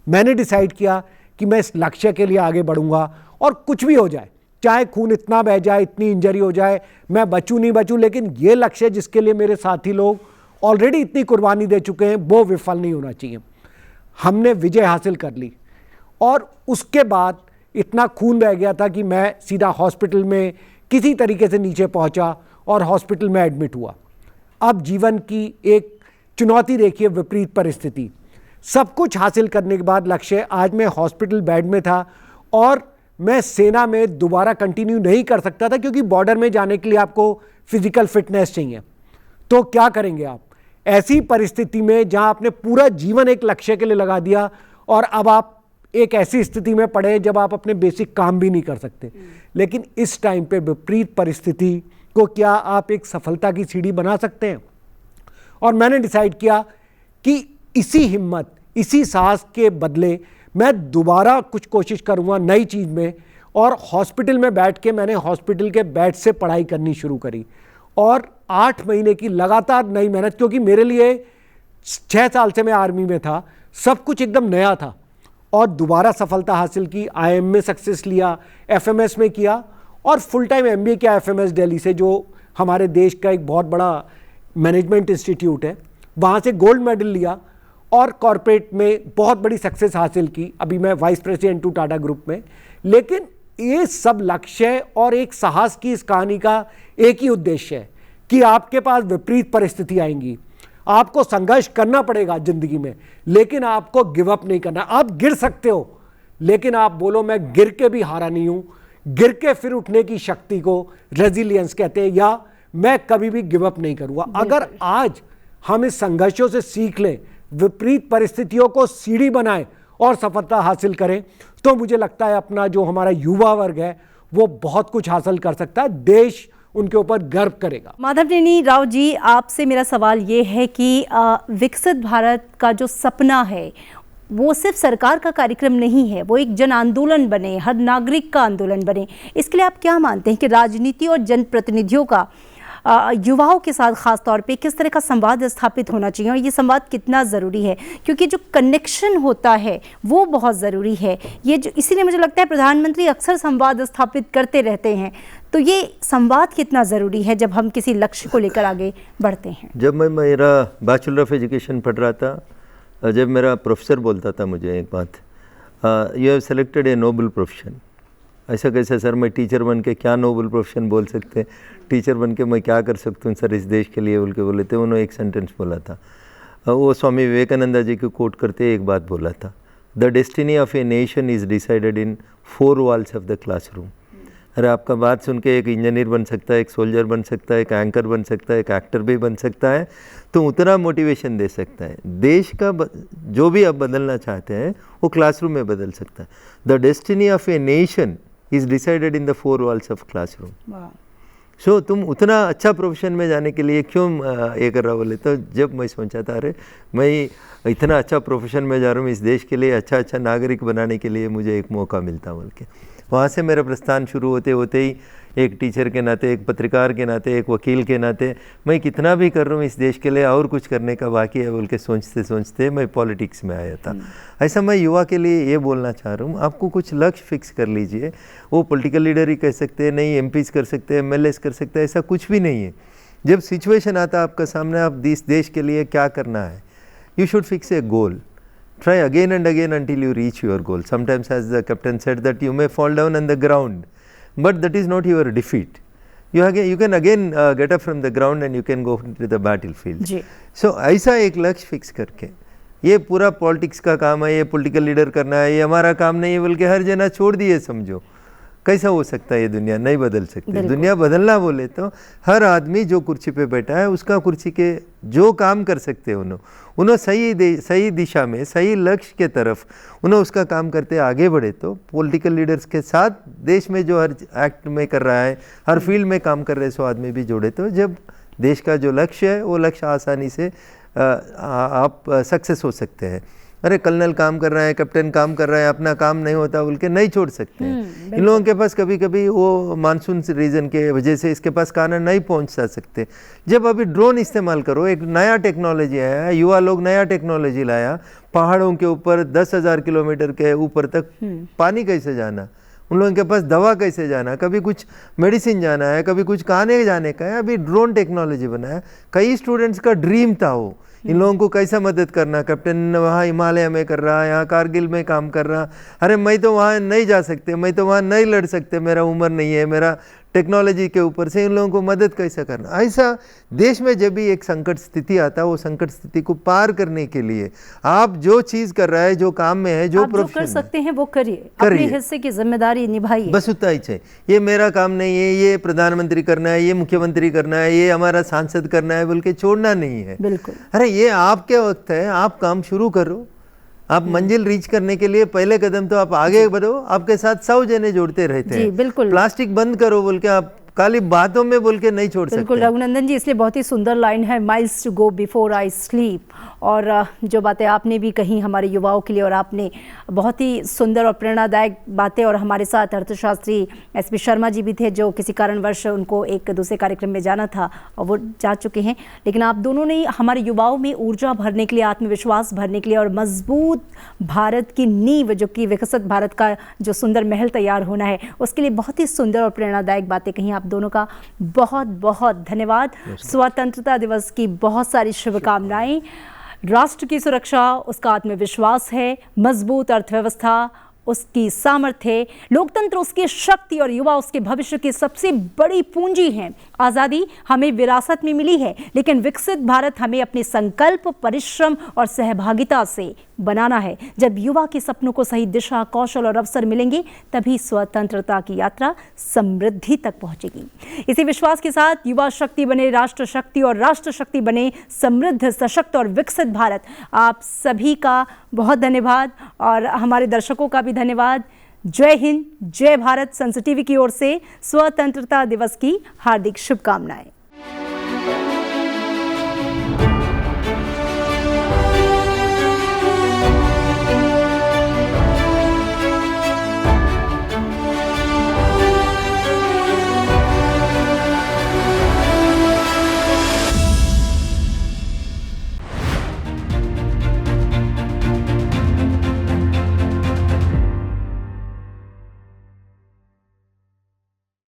मैंने डिसाइड किया कि मैं इस लक्ष्य के लिए आगे बढ़ूंगा और कुछ भी हो जाए, चाहे खून इतना बह जाए, इतनी इंजरी हो जाए, मैं बचूं नहीं बचूं, लेकिन ये लक्ष्य जिसके लिए मेरे साथी लोग ऑलरेडी इतनी कुर्बानी दे चुके हैं वो विफल नहीं होना चाहिए। हमने विजय हासिल कर ली और उसके बाद इतना खून बह गया था कि मैं सीधा हॉस्पिटल में किसी तरीके से नीचे पहुंचा और हॉस्पिटल में एडमिट हुआ। अब जीवन की एक चुनौती देखिए, विपरीत परिस्थिति, सब कुछ हासिल करने के बाद लक्ष्य, आज मैं हॉस्पिटल बेड में था और मैं सेना में दोबारा कंटिन्यू नहीं कर सकता था क्योंकि बॉर्डर में जाने के लिए आपको फिजिकल फिटनेस चाहिए। तो क्या करेंगे आप ऐसी परिस्थिति में जहां आपने पूरा जीवन एक लक्ष्य के लिए लगा दिया और अब आप एक ऐसी स्थिति में पड़े जब आप अपने बेसिक काम भी नहीं कर सकते। लेकिन इस टाइम पे विपरीत परिस्थिति को क्या आप एक सफलता की सीढ़ी बना सकते हैं? और मैंने डिसाइड किया कि इसी हिम्मत, इसी साहस के बदले मैं दोबारा कुछ कोशिश करूँगा नई चीज़ में। और हॉस्पिटल में बैठ के मैंने हॉस्पिटल के बेड से पढ़ाई करनी शुरू करी और 8 महीने की लगातार नई मेहनत, क्योंकि मेरे लिए 6 साल से मैं आर्मी में था, सब कुछ एकदम नया था। और दोबारा सफलता हासिल की, IIM में सक्सेस लिया, FMS में किया और फुल टाइम MBA किया FMS दिल्ली से, जो हमारे देश का एक बहुत बड़ा मैनेजमेंट इंस्टीट्यूट है। वहाँ से गोल्ड मेडल लिया और कॉरपोरेट में बहुत बड़ी सक्सेस हासिल की। अभी मैं वाइस प्रेसिडेंट हूँ टाटा ग्रुप में। लेकिन ये सब लक्ष्य और एक साहस की इस कहानी का एक ही उद्देश्य है कि आपके पास विपरीत परिस्थिति आएंगी, आपको संघर्ष करना पड़ेगा जिंदगी में, लेकिन आपको गिव अप नहीं करना। आप गिर सकते हो, लेकिन आप बोलो मैं गिर के भी हारा नहीं हूं। गिर के फिर उठने की शक्ति को रेजिलियंस कहते हैं, या मैं कभी भी गिव अप नहीं करूंगा। अगर आज हम इस संघर्षों से सीख लें, विपरीत परिस्थितियों को सीढ़ी बनाएं और सफलता हासिल करें, तो मुझे लगता है अपना जो हमारा युवा वर्ग है वो बहुत कुछ हासिल कर सकता है। देश उनके ऊपर गर्व करेगा। माधवनेनी राव जी, आपसे मेरा सवाल ये है कि विकसित भारत का जो सपना है वो सिर्फ सरकार का कार्यक्रम नहीं है, वो एक जन आंदोलन बने, हर नागरिक का आंदोलन बने। इसके लिए आप क्या मानते हैं कि राजनीति और जनप्रतिनिधियों का युवाओं के साथ खास तौर पे किस तरह का संवाद स्थापित होना चाहिए और ये संवाद कितना ज़रूरी है? क्योंकि जो कनेक्शन होता है वो बहुत ज़रूरी है। ये जो इसीलिए मुझे लगता है प्रधानमंत्री अक्सर संवाद स्थापित करते रहते हैं। तो ये संवाद कितना ज़रूरी है जब हम किसी लक्ष्य को लेकर आगे बढ़ते हैं? जब मैं मेरा बैचलर ऑफ एजुकेशन पढ़ रहा था, जब मेरा प्रोफेसर बोलता था मुझे एक बात, you have selected a noble profession. ऐसा कैसे सर, मैं टीचर बन के क्या नोबल प्रोफेशन बोल सकते, टीचर बन के मैं क्या कर सकता हूँ सर इस देश के लिए बोल के बोले थे। उन्होंने एक सेंटेंस बोला था, वो स्वामी विवेकानंद जी को कोट करते एक बात बोला था, the destiny of a nation is decided in 4 walls of the classroom. अरे आपका बात सुन के एक इंजीनियर बन सकता है, एक सोल्जर बन सकता है, एक एंकर बन सकता है, एक एक्टर भी बन सकता है, तो उतना मोटिवेशन दे सकता है। देश का जो भी आप बदलना चाहते हैं वो क्लासरूम में बदल सकता है। The destiny of a nation is decided in the 4 walls of classroom. So तुम उतना अच्छा प्रोफेशन में जाने के लिए क्यों ये कर रहा बोले, तो जब मैं सोचा था अरे मैं इतना अच्छा प्रोफेशन में जा रहा हूँ इस देश के लिए, अच्छा नागरिक बनाने के लिए मुझे एक मौका मिलता बोल के, वहाँ से मेरा प्रस्थान शुरू होते होते ही एक टीचर के नाते, एक पत्रकार के नाते, एक वकील के नाते मैं कितना भी कर रहा हूँ इस देश के लिए और कुछ करने का बाकी है बोल के सोचते सोचते मैं पॉलिटिक्स में आया था। ऐसा मैं युवा के लिए ये बोलना चाह रहा हूँ, आपको कुछ लक्ष्य फिक्स कर लीजिए। वो पॉलिटिकल लीडर ही कह सकते हैं, नहीं MPs कर सकते हैं, MLAs कर सकते हैं, ऐसा कुछ भी नहीं है। जब सिचुएशन आता है आपका सामने, आप इस देश के लिए क्या करना है, you should fix a goal. Try again and again until you reach your goal. Sometimes, as the captain said, that you may fall down on the ground, but that is not your defeat. You can again get up from the ground and you can go to the battlefield. So ऐसा एक लक्ष्य fix करके, ये पूरा politics का काम है, ये पॉलिटिकल लीडर करना है, ये हमारा काम नहीं है बल्कि हर जना छोड़ दिए समझो, कैसा हो सकता है? ये दुनिया नहीं बदल सकती। दुनिया बदलना बोले तो हर आदमी जो कुर्सी पे बैठा है उसका कुर्सी के जो काम कर सकते हैं उन्होंने सही दिशा में, सही लक्ष्य के तरफ उन्होंने उसका काम करते आगे बढ़े, तो पॉलिटिकल लीडर्स के साथ देश में जो हर एक्ट में कर रहा है, हर फील्ड में काम कर रहे सो आदमी भी जोड़े, तो जब देश का जो लक्ष्य है वो लक्ष्य आसानी से आप सक्सेस हो सकते हैं। अरे कर्नल काम कर रहा है, कैप्टन काम कर रहा है, अपना काम नहीं होता बोल के नहीं छोड़ सकते हैं। इन लोगों के पास कभी कभी वो मानसून रीजन के वजह से इसके पास खाना नहीं पहुंच सकते। जब अभी ड्रोन इस्तेमाल करो, एक नया टेक्नोलॉजी आया, युवा लोग नया टेक्नोलॉजी लाया, पहाड़ों के ऊपर 10,000 किलोमीटर के ऊपर तक पानी कैसे जाना, उन लोगों के पास दवा कैसे जाना, कभी कुछ मेडिसिन जाना है, कभी कुछ खाने जाने का है, अभी ड्रोन टेक्नोलॉजी बनाया। कई स्टूडेंट्स का ड्रीम था वो, इन लोगों को कैसा मदद करना। कैप्टन वहाँ हिमालय में कर रहा, यहाँ कारगिल में काम कर रहा, अरे मैं तो वहाँ नहीं जा सकते, मैं तो वहाँ नहीं लड़ सकते, मेरा उम्र नहीं है, मेरा टेक्नोलॉजी के ऊपर से इन लोगों को मदद कैसे करना। ऐसा देश में जब भी एक संकट स्थिति आता है, वो संकट स्थिति को पार करने के लिए आप जो चीज़ कर रहा है, जो काम में है, जो प्रोफेशन कर सकते हैं वो करिए, अपने हिस्से की जिम्मेदारी निभाइए, बस उतना ही चाहिए। ये मेरा काम नहीं है, ये प्रधानमंत्री करना है, ये मुख्यमंत्री करना है, ये हमारा सांसद करना है बोल के छोड़ना नहीं है। बिल्कुल। अरे ये आपके वक्त है, आप काम शुरू करो, आप मंजिल रीच करने के लिए पहले कदम तो आप आगे बढ़ो, आपके साथ 100 जने जोड़ते रहते जी, हैं। बिल्कुल। प्लास्टिक बंद करो बोल के आप खाली बातों में बोल के नहीं छोड़ बिल्कुल सकते। रघुनंदन जी, इसलिए बहुत ही सुंदर लाइन है, miles to go before I sleep. और जो बातें आपने भी कही हमारे युवाओं के लिए, और आपने बहुत ही सुंदर और प्रेरणादायक बातें, और हमारे साथ अर्थशास्त्री एसपी शर्मा जी भी थे, जो किसी कारणवश उनको एक दूसरे कार्यक्रम में जाना था और वो जा चुके हैं। लेकिन आप दोनों ने हमारे युवाओं में ऊर्जा भरने के लिए, आत्मविश्वास भरने के लिए और मजबूत भारत की नींव, जो कि विकसित भारत का जो सुंदर महल तैयार होना है, उसके लिए बहुत ही सुंदर और प्रेरणादायक बातें कही। आप दोनों का बहुत बहुत धन्यवाद। स्वतंत्रता दिवस की बहुत सारी शुभकामनाएं। राष्ट्र की सुरक्षा उसका आत्मविश्वास है, मजबूत अर्थव्यवस्था उसकी सामर्थ्य, लोकतंत्र उसकी शक्ति और युवा उसके भविष्य की सबसे बड़ी पूंजी हैं। आज़ादी हमें विरासत में मिली है, लेकिन विकसित भारत हमें अपने संकल्प, परिश्रम और सहभागिता से बनाना है। जब युवा के सपनों को सही दिशा, कौशल और अवसर मिलेंगे, तभी स्वतंत्रता की यात्रा समृद्धि तक पहुंचेगी। इसी विश्वास के साथ युवा शक्ति बने राष्ट्र शक्ति, और राष्ट्र शक्ति बने समृद्ध, सशक्त और विकसित भारत। आप सभी का बहुत धन्यवाद और हमारे दर्शकों का भी धन्यवाद। जय हिंद, जय भारत। संस टीवी की ओर से स्वतंत्रता दिवस की हार्दिक शुभकामनाएं।